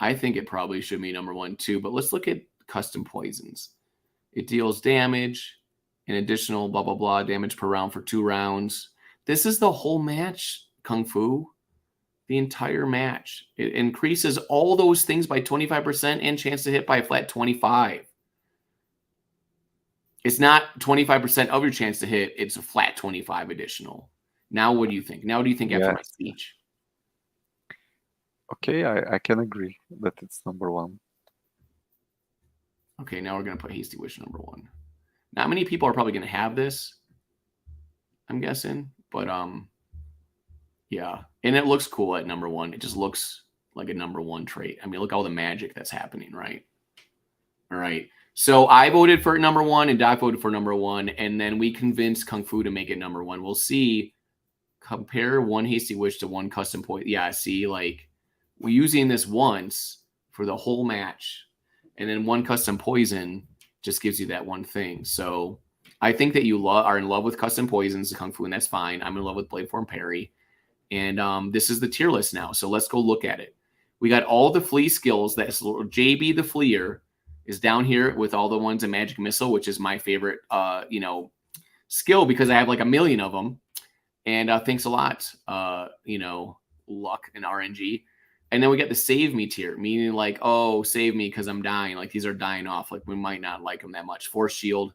I think it probably should be number one, too. But let's look at custom poisons. It deals damage, an additional blah, blah, blah, damage per round for 2 rounds. This is the whole match, Kung Fu. The entire match. It increases all those things by 25% and chance to hit by a flat 25. It's not 25% of your chance to hit. It's a flat 25 additional. Now, what do you think? Now, what do you think after my speech? Okay, I can agree that it's number one. Okay, now we're going to put Hasty Wish number one. Not many people are probably going to have this, I'm guessing. But, yeah. And it looks cool at number one. It just looks like a number one trait. I mean, look at all the magic that's happening, right? All right. So I voted for number one and Doc voted for number one. And then we convinced Kung Fu to make it number one. We'll see. Compare one Hasty Wish to one custom poison. Yeah, see, like we're using this once for the whole match. And then one custom poison just gives you that one thing. So I think that you are in love with custom poisons, Kung Fu, and that's fine. I'm in love with Blade Form Parry. And this is the tier list now. So let's go look at it. We got all the flea skills. That JB the Fleer is down here with all the ones in Magic Missile, which is my favorite, skill because I have like a million of them. And thanks a lot, luck and RNG. And then we got the Save Me tier, meaning like, oh, save me because I'm dying. Like these are dying off. Like we might not like them that much. Force Shield,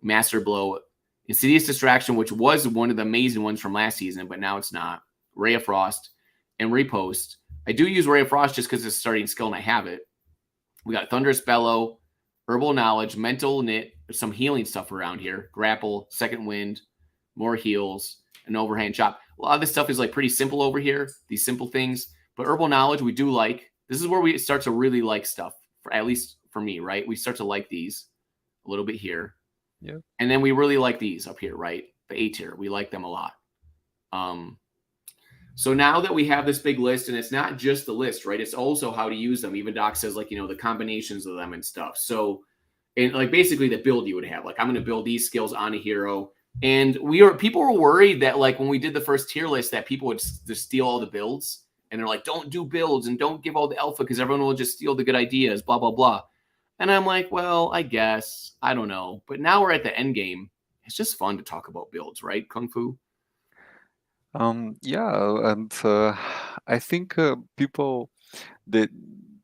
Master Blow, Insidious Distraction, which was one of the amazing ones from last season, but now it's not. Ray of Frost and Repost. I do use Ray of Frost just because it's a starting skill and I have it. We got Thunderous Bellow, Herbal Knowledge, Mental Knit, some healing stuff around here. Grapple, Second Wind, more heals, and Overhand Chop. A lot of this stuff is like pretty simple over here, these simple things. But Herbal Knowledge, we do like. This is where we start to really like stuff, at least for me, right? We start to like these a little bit here. Yeah. And then we really like these up here, right? The A tier. We like them a lot. So now that we have this big list, and it's not just the list, right? It's also how to use them. Even Doc says, like, the combinations of them and stuff. So, and like basically the build you would have. Like, I'm going to build these skills on a hero. And people were worried that like when we did the first tier list that people would just steal all the builds. And they're like, don't do builds and don't give all the alpha because everyone will just steal the good ideas, blah, blah, blah. And I'm like, well, I guess. I don't know. But now we're at the end game. It's just fun to talk about builds, right, Kung Fu? Yeah, and I think people,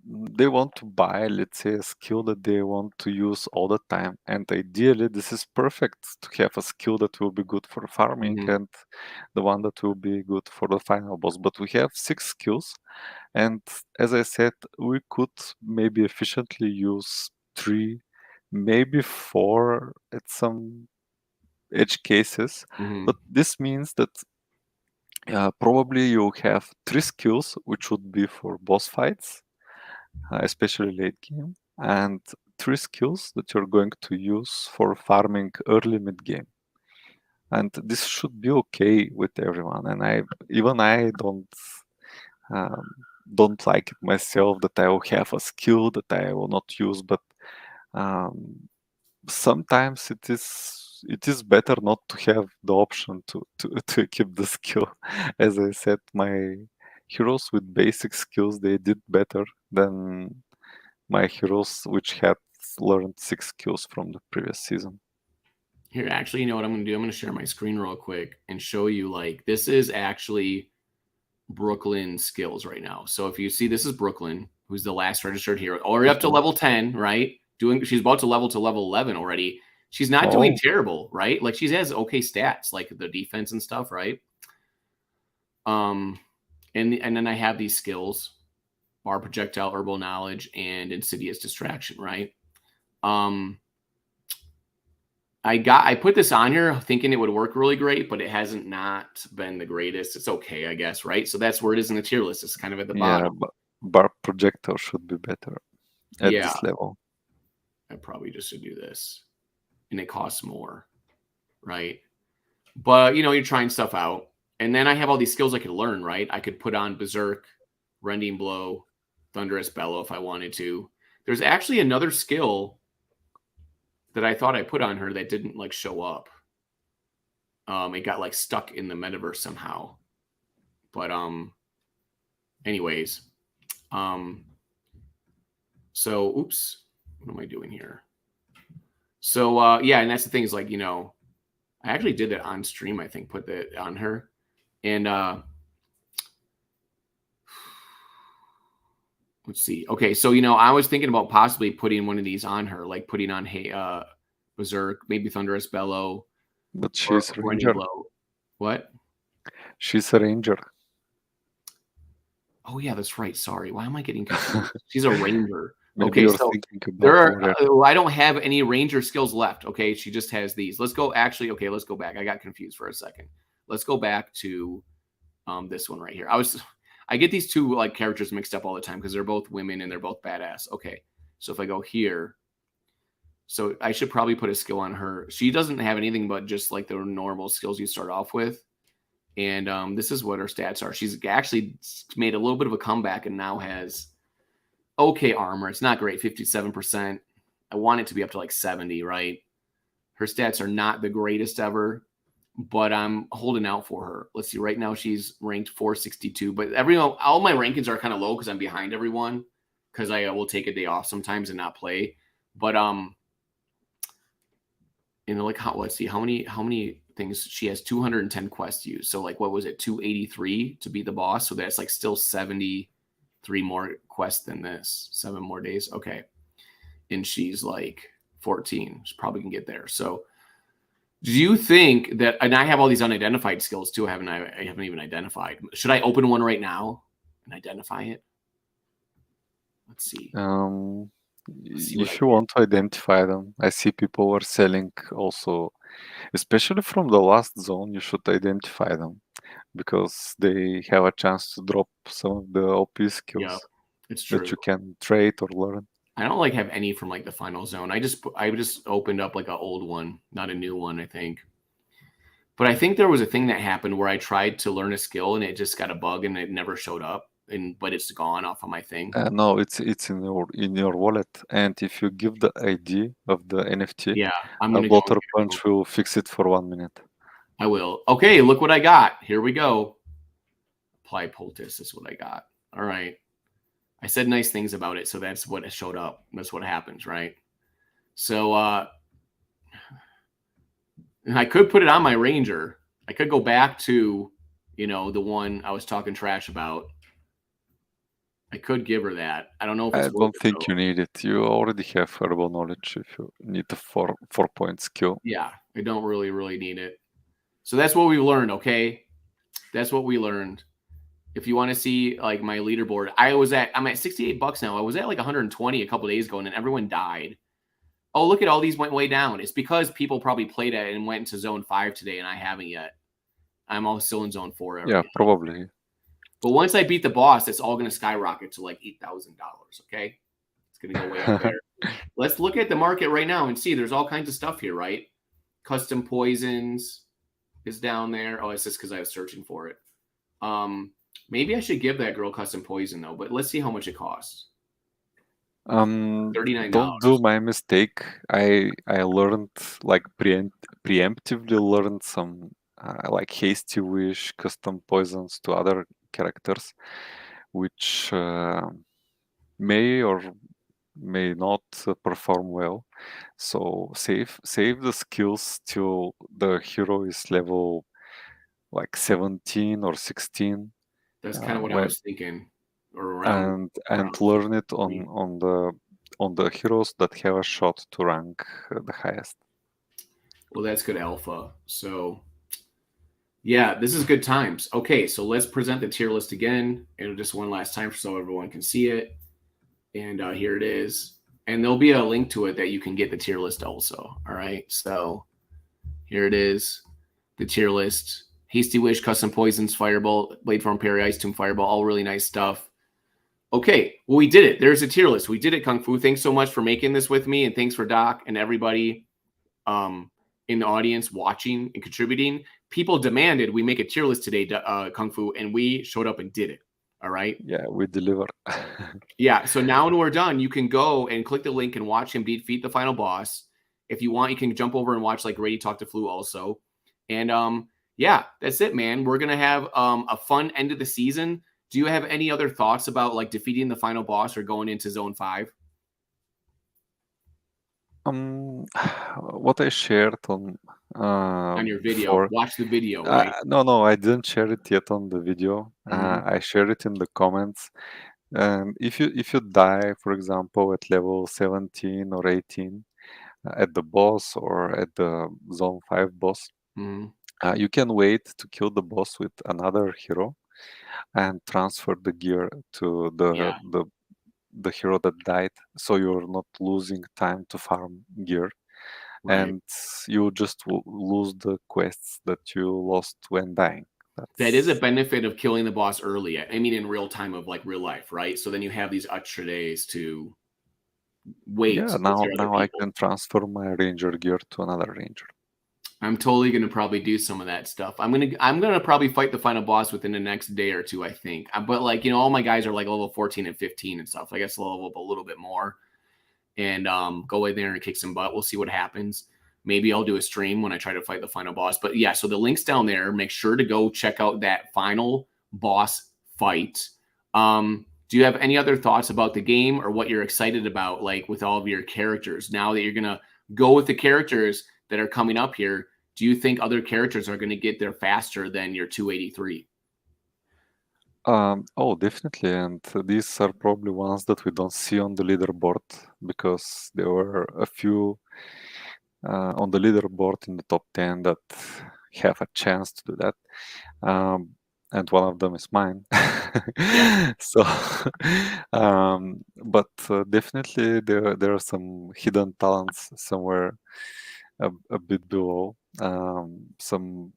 they want to buy, let's say, a skill that they want to use all the time. And ideally, this is perfect to have a skill that will be good for farming and the one that will be good for the final boss. But we have 6 skills. And as I said, we could maybe efficiently use 3, maybe 4 at some edge cases. But this means that probably you have 3 skills, which would be for boss fights, especially late game, and 3 skills that you're going to use for farming early mid game. And this should be okay with everyone. And I don't like it myself that I will have a skill that I will not use, but sometimes it is better not to have the option to equip the skill. As I said, my heroes with basic skills, they did better than my heroes which had learned 6 skills from the previous season. Here, actually, you know what I'm going to do? I'm going to share my screen real quick and show you, like, this is actually Brooklyn skills right now. So if you see, this is Brooklyn, who's the last registered hero, already up to level 10, right? She's about to level 11 already. She's not doing terrible, right? Like, she has okay stats, like the defense and stuff, right? And then I have these skills: bar projectile, herbal knowledge, and insidious distraction, right? I put this on here thinking it would work really great, but it hasn't not been the greatest. It's okay, I guess, right? So that's where it is in the tier list. It's kind of at the bottom. Yeah, bar projector should be better at this level. I probably just should do this. And it costs more, right? But, you know, you're trying stuff out. And then I have all these skills I could learn, right? I could put on Berserk, Rending Blow, Thunderous Bellow if I wanted to. There's actually another skill that I thought I put on her that didn't, like, show up. It got, like, stuck in the metaverse somehow. But anyways. So, oops. What am I doing here? So, yeah, and that's the thing is, like, you know, I actually did that on stream, I think, put that on her. And let's see. Okay, so, you know, I was thinking about possibly putting one of these on her, like putting on Berserk, maybe Thunderous Bellow. But she's a ranger. What? She's a ranger. Oh, yeah, that's right. Sorry. Why am I getting confused? She's a ranger. Maybe okay, so there are I don't have any ranger skills left. Okay, she just has these. Let's go. Actually, okay, let's go back. I got confused for a second. Let's go back to this one right here. I get these two, like, characters mixed up all the time because they're both women and they're both badass. Okay, so if I go here, so I should probably put a skill on her. She doesn't have anything but just like the normal skills you start off with. And this is what her stats are. She's actually made a little bit of a comeback and now has okay armor. It's not great, 57%. I want it to be up to like 70, right? Her stats are not the greatest ever, but I'm holding out for her. Let's see. Right now she's ranked 462, but all my rankings are kind of low because I'm behind everyone because I will take a day off sometimes and not play. But you know, like, let's see how many things she has. 210 quests used. So, like, what was it? 283 to be the boss. So that's like still 73 more quests than this. 7 more days. Okay. And she's like 14. She probably can get there. So do you think that, and I have all these unidentified skills too. I haven't even identified. Should I open one right now and identify it? Let's see. If you want to identify them, I see people are selling also, especially from the last zone. You should identify them because they have a chance to drop some of the OP skills it's true that you can trade or learn. I don't like have any from like the final zone. I just opened up like an old one, not a new one, I think. But I think there was a thing that happened where I tried to learn a skill and it just got a bug and it never showed up. But it's gone off of my thing. No, it's in your wallet, and if you give the ID of the NFT, I'm gonna Water Punch will fix it for 1 minute. I will. Okay, look what I got. Here we go. Apply poultice is what I got. All right. I said nice things about it, so that's what showed up. That's what happens, right? So and I could put it on my ranger. I could go back to, you know, the one I was talking trash about. I could give her that. I don't know if I it's worth don't it, think though. you need it. You already have herbal knowledge if you need a 4-point skill. Yeah, I don't really need it. So that's what we learned, okay? That's what we learned. If you want to see like my leaderboard, I'm at $68 now. I was at like 120 a couple days ago, and then everyone died. Oh, look at all these went way down. It's because people probably played it and went into zone 5 today, and I haven't yet. I'm all still in zone 4. Yeah, probably. But once I beat the boss, it's all going to skyrocket to like $8,000. Okay, it's going to go way up there. Let's look at the market right now and see. There's all kinds of stuff here, right? Custom poisons is down there. Oh, it's just because I was searching for it. Maybe I should give that girl custom poison though. But let's see how much it costs. $39. Don't do my mistake. I learned like preemptively learned some like hasty wish custom poisons to other characters, which may or may not perform well. So save the skills till the hero is level like 17 or 16. That's kind of what I was thinking. Or around, and learn it on the heroes that have a shot to rank the highest. Well, that's good alpha. So yeah, this is good times. Okay, so let's present the tier list again, and just one last time so everyone can see it. And here it is. And there'll be a link to it that you can get the tier list also. All right, so here it is, the tier list. Hasty Wish, Custom Poisons, Fireball, Blade Form Parry, Ice Tomb, Fireball, all really nice stuff. Okay, well, we did it. There's a tier list. We did it, Kung Fu. Thanks so much for making this with me, and thanks for Doc and everybody in the audience watching and contributing. People demanded we make a tier list today, Kung Fu, and we showed up and did it. All right? Yeah, we deliver. Yeah, so now when we're done, you can go and click the link and watch him defeat the final boss. If you want, you can jump over and watch like Grady talk to Flu also. And yeah, that's it, man. We're going to have a fun end of the season. Do you have any other thoughts about like defeating the final boss or going into zone 5? What I shared on your video. before, watch the video, right? No, I didn't share it yet on the video. I shared it in the comments. And if you die, for example, at level 17 or 18 at the boss or at the zone 5 boss, you can wait to kill the boss with another hero and transfer the gear to the hero that died, so you're not losing time to farm gear. Right. And you just lose the quests that you lost when dying. That is a benefit of killing the boss early. I mean, in real time of like real life, right? So then you have these extra days to wait. Yeah, now I can transfer my ranger gear to another ranger. I'm totally gonna probably do some of that stuff. I'm gonna probably fight the final boss within the next day or two, I think. But like, you know, all my guys are like level 14 and 15 and stuff. I guess I'll level up a little bit more and go in there and kick some butt. We'll see what happens. Maybe I'll do a stream when I try to fight the final boss. But yeah, so the link's down there. Make sure to go check out that final boss fight. Do you have any other thoughts about the game or what you're excited about, like with all of your characters? Now that you're gonna go with the characters that are coming up here, do you think other characters are going to get there faster than your 283? Oh, definitely. And these are probably ones that we don't see on the leaderboard because there were a few on the leaderboard in the top 10 that have a chance to do that. And one of them is mine. So, but definitely there are some hidden talents somewhere a bit below. Some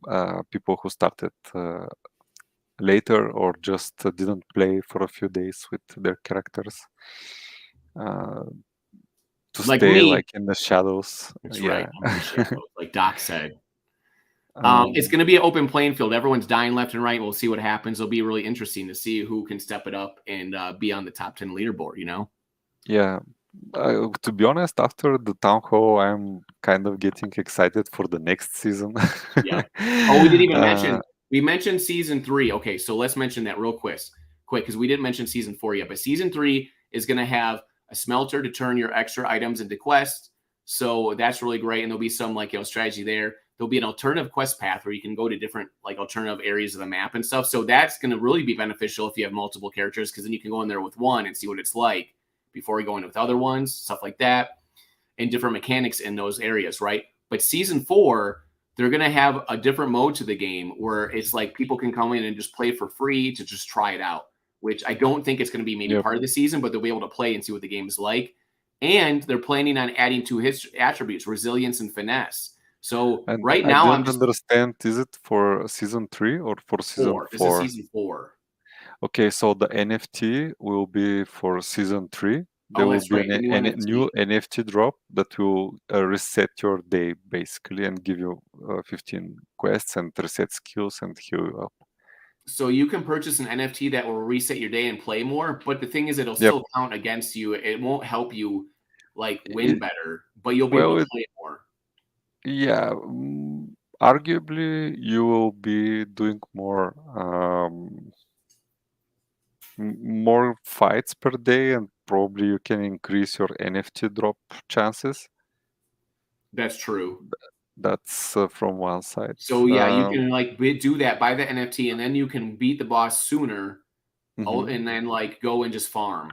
people who started later or just didn't play for a few days with their characters to like stay me. like in the shadows. That's yeah. right. In the shadows, like Doc said. It's going to be an open playing field. Everyone's dying left and right. We'll see what happens. It'll be really interesting to see who can step it up and be on the top 10 leaderboard, you know? Yeah. To be honest, after the town hall, I'm kind of getting excited for the next season. Yeah. Oh, we didn't even mention. We mentioned season 3. Okay, so let's mention that real quick, because we didn't mention season 4 yet. But season 3 is going to have a smelter to turn your extra items into quests. So that's really great, and there'll be some like strategy there. there'll be an alternative quest path where you can go to different like alternative areas of the map and stuff. So that's going to really be beneficial if you have multiple characters, because then you can go in there with one and see what it's like before you go in with other ones, stuff like that, and different mechanics in those areas, right? But season 4, they're going to have a different mode to the game where it's like people can come in and just play for free to just try it out, which I don't think it's going to be maybe part of the season, but they'll be able to play and see what the game is like. And they're planning on adding 2 attributes, resilience and finesse. So And right I now don't I'm just understand, is it for season 3 or for season 4. This 4? is season 4. Okay, so the NFT will be for season 3. There will That's be right. The new NFT. new NFT drop that will reset your day basically and give you 15 quests and reset skills and heal you up. So you can purchase an NFT that will reset your day and play more, but the thing is, it'll Yep. still count against you. It won't help you like win It- better, but you'll be well, able to it- play more. Yeah, arguably you will be doing more more fights per day, and probably you can increase your NFT drop chances. That's true. That's from one side. So yeah, you can like do that, buy the NFT, and then you can beat the boss sooner, and then like go and just farm.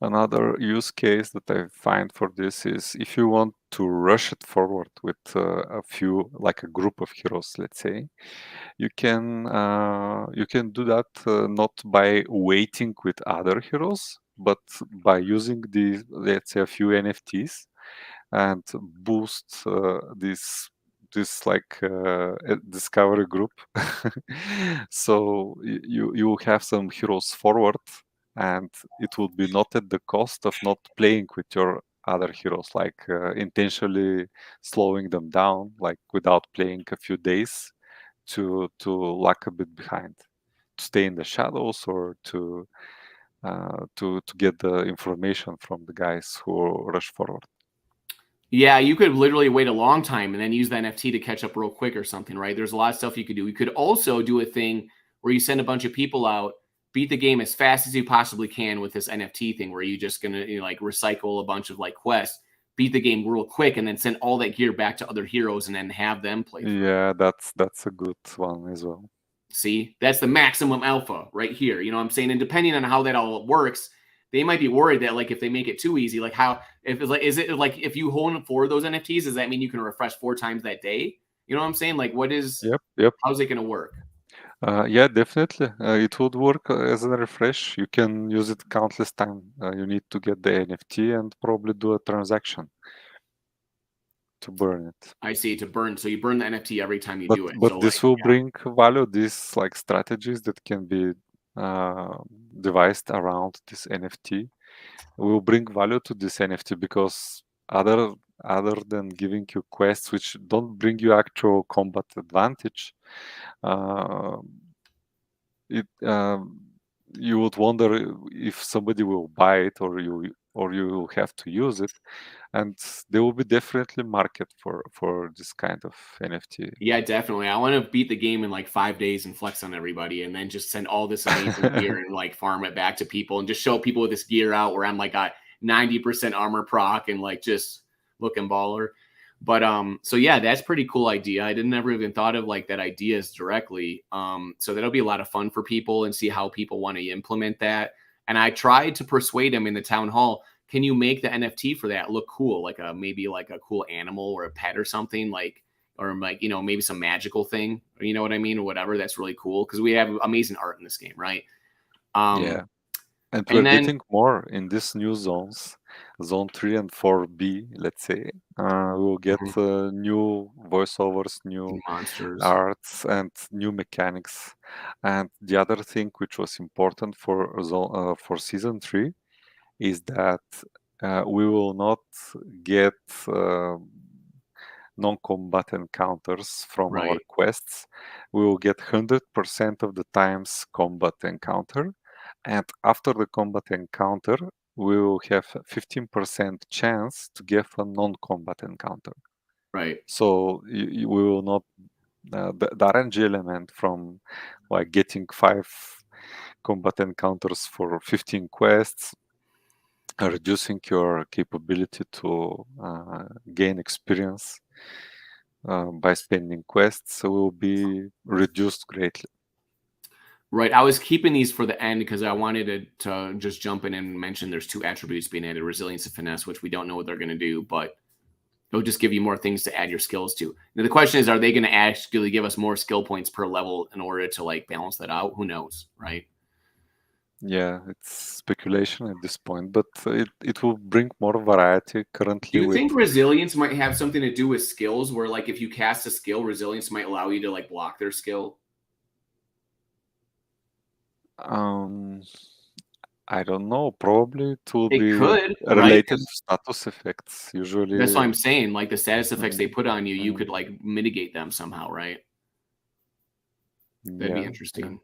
Another use case that I find for this is if you want to rush it forward with a few, like a group of heroes, let's say, you can do that not by waiting with other heroes, but by using the, let's say, a few NFTs and boost this like a discovery group. So you will have some heroes forward, and it will be not at the cost of not playing with your other heroes, like intentionally slowing them down, like without playing a few days to lag a bit behind, to stay in the shadows, or to get the information from the guys who rush forward. Yeah, you could literally wait a long time and then use the NFT to catch up real quick or something, right? There's a lot of stuff you could do. You could also do a thing where you send a bunch of people out, beat the game as fast as you possibly can with this NFT thing, where you just gonna like recycle a bunch of like quests, beat the game real quick, and then send all that gear back to other heroes and then have them play. Yeah, that's a good one as well. See, that's the maximum alpha right here. You know what I'm saying? And depending on how that all works, they might be worried that like if they make it too easy, like how if it's like is it like if you hold 4 of those NFTs, does that mean you can refresh 4 times that day? You know what I'm saying? Like what is Yep. how's it gonna work? Yeah, definitely. It would work as a refresh. You can use it countless times. You need to get the NFT and probably do a transaction to burn it. I see, to burn. So you burn the NFT every time you But do it. but So this like will bring value. These like strategies that can be devised around this NFT will bring value to this NFT, because other than giving you quests which don't bring you actual combat advantage, it you would wonder if somebody will buy it, or you will have to use it, and there will be definitely market for this kind of NFT. yeah, definitely. I want to beat the game in like 5 days and flex on everybody, and then just send all this amazing gear and like farm it back to people and just show people this gear out where I'm like got 90% armor proc and like just looking baller. But so yeah, that's pretty cool idea. I didn't ever even thought of like that ideas directly. So that'll be a lot of fun for people and see how people want to implement that. And I tried to persuade them in the town hall, can you make the NFT for that look cool? Like maybe like a cool animal or a pet or something, like, or like, you know, maybe some magical thing, or you know what I mean? Or whatever. That's really cool. Cause we have amazing art in this game. Right. Yeah. And we're getting more in these new zones, zone 3 and 4B, let's say. We'll get new voiceovers, new monsters, arts, and new mechanics. And the other thing which was important for season 3 is that we will not get non-combat encounters from our quests. We will get 100% of the times combat encounter. And after the combat encounter, we will have a 15% chance to get a non-combat encounter. Right. So we will not the RNG element from like getting 5 combat encounters for 15 quests, reducing your capability to gain experience. by spending quests will be reduced greatly. Right. I was keeping these for the end because I wanted to just jump in and mention there's 2 attributes being added, resilience and finesse, which we don't know what they're going to do, but it'll just give you more things to add your skills to. Now, the question is, are they going to actually give us more skill points per level in order to like balance that out? Who knows, right? Yeah, it's speculation at this point, but it will bring more variety currently. Do you think resilience might have something to do with skills where like if you cast a skill, resilience might allow you to like block their skill? I don't know. Probably it will It be could, right? related to status effects. Usually, That's what I'm saying. Like the status effects they put on you, you mm, could like mitigate them somehow, right? That'd be yeah. interesting.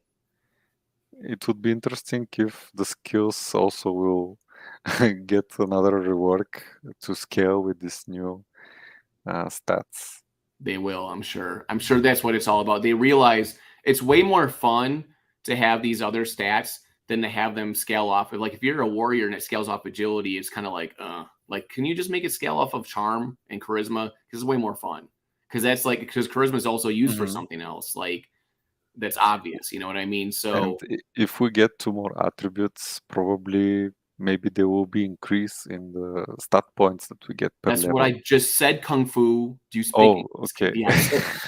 It would be interesting if the skills also will get another rework to scale with this new stats. They will, I'm sure. I'm sure that's what it's all about. They realize it's way more fun to have these other stats than to have them scale off. Like if you're a warrior and it scales off agility, it's kind of like, can you just make it scale off of charm and charisma? Because it's way more fun. Because that's like, because charisma is also used for something else. Like that's obvious. You know what I mean? So and if we get 2 more attributes, probably maybe there will be increase in the stat points that we get per that's level. what I just said, Kung Fu. Do you speak? Oh, okay. Yeah,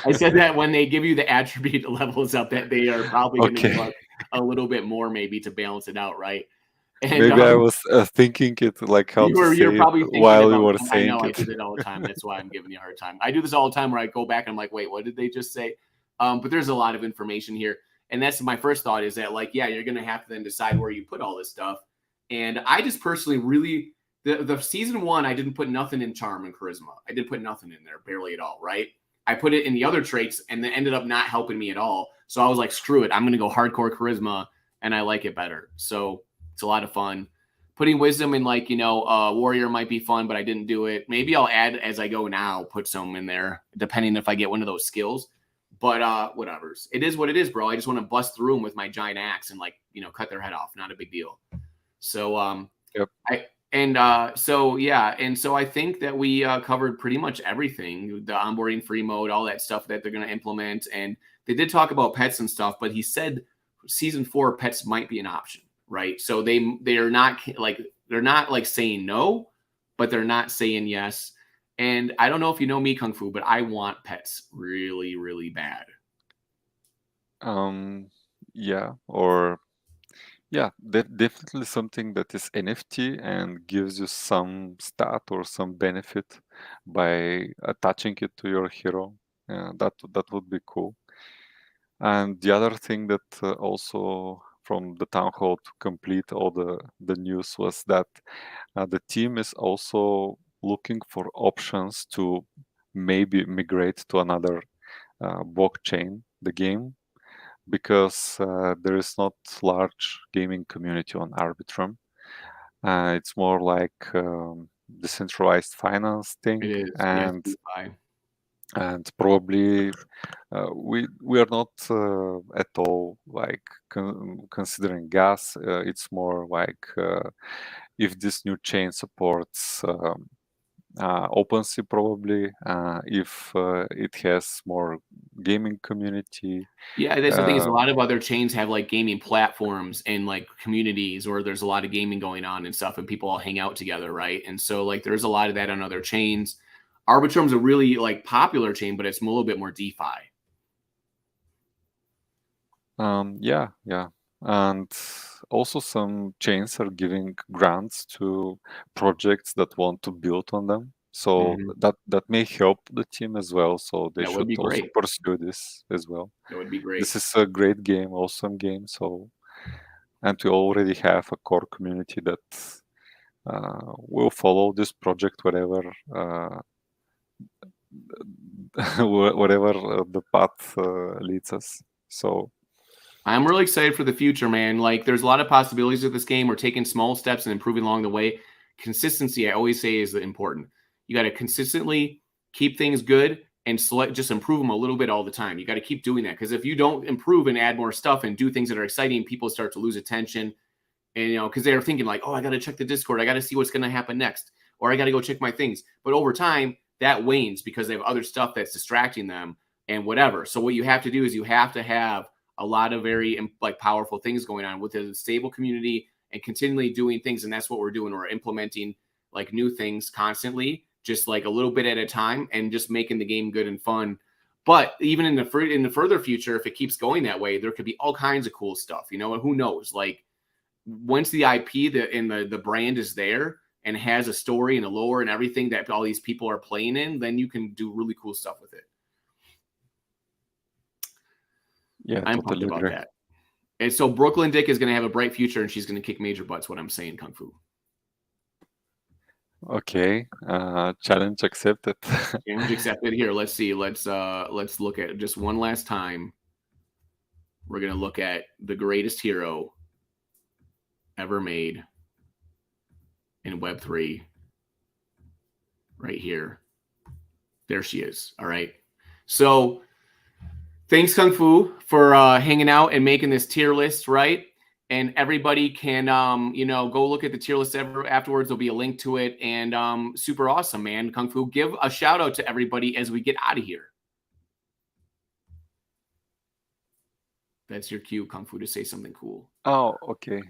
I said that when they give you the attribute levels up, that they are probably going to give us a little bit more maybe to balance it out, right? And, maybe I was thinking it like how to say you're probably it while you were I saying know I it. do it all the time. That's why I'm giving you a hard time. I do this all the time where I go back and I'm like, wait, what did they just say? But there's a lot of information here. And that's my first thought is that like, yeah, you're going to have to then decide where you put all this stuff. And I just personally really, the season 1, I didn't put nothing in charm and charisma. I did put nothing in there, barely at all, right? I put it in the other traits and it ended up not helping me at all. So I was like, screw it. I'm going to go hardcore charisma and I like it better. So it's a lot of fun. Putting wisdom in like, warrior might be fun, but I didn't do it. Maybe I'll add as I go now, put some in there, depending if I get one of those skills. But whatever's. It is what it is, bro. I just want to bust through them with my giant axe and like, cut their head off. Not a big deal. So Yep. so I think that we covered pretty much everything, the onboarding free mode, all that stuff that they're going to implement. And they did talk about pets and stuff, but he said season 4 pets might be an option, right? So they're not like saying no, but they're not saying yes. And I don't know if you know me, Kung Fu, but I want pets really, really bad. Definitely something that is NFT and gives you some stat or some benefit by attaching it to your hero. That would be cool. And the other thing that also from the town hall to complete all the news was that the team is also looking for options to maybe migrate to another blockchain, the game, because there is not large gaming community on Arbitrum. It's more like decentralized finance thing. It is, and probably we are not at all like considering gas. It's more like if this new chain supports OpenSea, probably if it has more gaming community. Yeah, that's the thing is a lot of other chains have like gaming platforms and like communities where there's a lot of gaming going on and stuff, and people all hang out together, right? And so like there's a lot of that on other chains. Arbitrum's a really like popular chain, but it's a little bit more DeFi. Yeah. And also some chains are giving grants to projects that want to build on them. So that may help the team as well. So they should also pursue this as well. That would be great. This is a great game, awesome game. So, and we already have a core community that will follow this project whatever the path leads us. So I'm really excited for the future, man. Like there's a lot of possibilities with this game. We're taking small steps and improving along the way. Consistency, I always say, is important. You got to consistently keep things good and just improve them a little bit all the time. You got to keep doing that, because if you don't improve and add more stuff and do things that are exciting, people start to lose attention. And because they're thinking like, oh, I got to check the Discord, I got to see what's going to happen next, or I got to go check my things. But over time, that wanes because they have other stuff that's distracting them and whatever. So what you have to do is you have to have a lot of very like powerful things going on with a stable community and continually doing things. And that's what we're doing. We're implementing like new things constantly, just like a little bit at a time, and just making the game good and fun. But even in the further future, if it keeps going that way, there could be all kinds of cool stuff, you know, and who knows, like once the IP and the brand is there and has a story and a lore and everything that all these people are playing in, then you can do really cool stuff with it. Yeah, I'm totally pumped about agree. that. And so Brooklyn Dick is going to have a bright future, and she's going to kick major butts. What I'm saying, Kung Fu. Okay, challenge accepted. Challenge accepted. Here, let's see. Let's look at it just one last time. We're going to look at the greatest hero ever made in Web3 right here. There she is. All right. So thanks, Kung Fu, for hanging out and making this tier list, right? And everybody can, you know, go look at the tier list afterwards. There'll be a link to it. And super awesome, man. Kung Fu, give a shout out to everybody as we get out of here. That's your cue, Kung Fu, to say something cool. Oh, okay.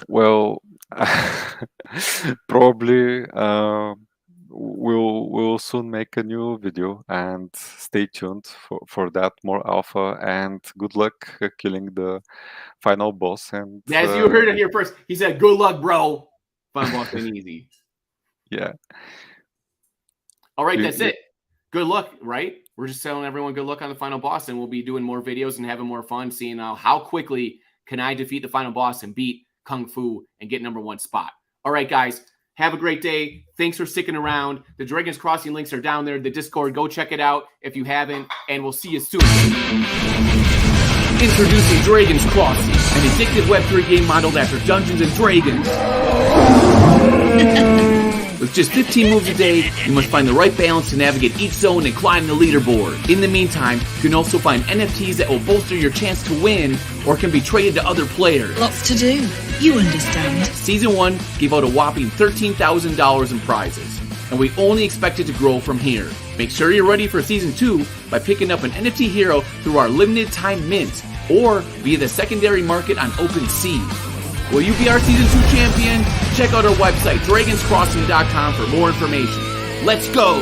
Well, probably we'll soon make a new video, and stay tuned for that, more alpha, and good luck killing the final boss. And as you heard it here first, he said, good luck, bro. Final boss ain't easy. Yeah. All right, that's it. Good luck, right? We're just telling everyone good luck on the final boss, and we'll be doing more videos and having more fun, seeing how quickly can I defeat the final boss and beat Kung Fu and get #1 spot. All right, guys. Have a great day. Thanks for sticking around. The Dragons Crossing links are down there. The Discord, go check it out if you haven't, and we'll see you soon. Introducing Dragons Crossing, an addictive Web3 game modeled after Dungeons & Dragons. With just 15 moves a day, you must find the right balance to navigate each zone and climb the leaderboard. In the meantime, you can also find NFTs that will bolster your chance to win or can be traded to other players. Lots to do. You understand. Season 1 gave out a whopping $13,000 in prizes, and we only expect it to grow from here. Make sure you're ready for Season 2 by picking up an NFT hero through our limited time mint or via the secondary market on OpenSea. Will you be our Season 2 champion? Check out our website, dragonscrossing.com, for more information. Let's go!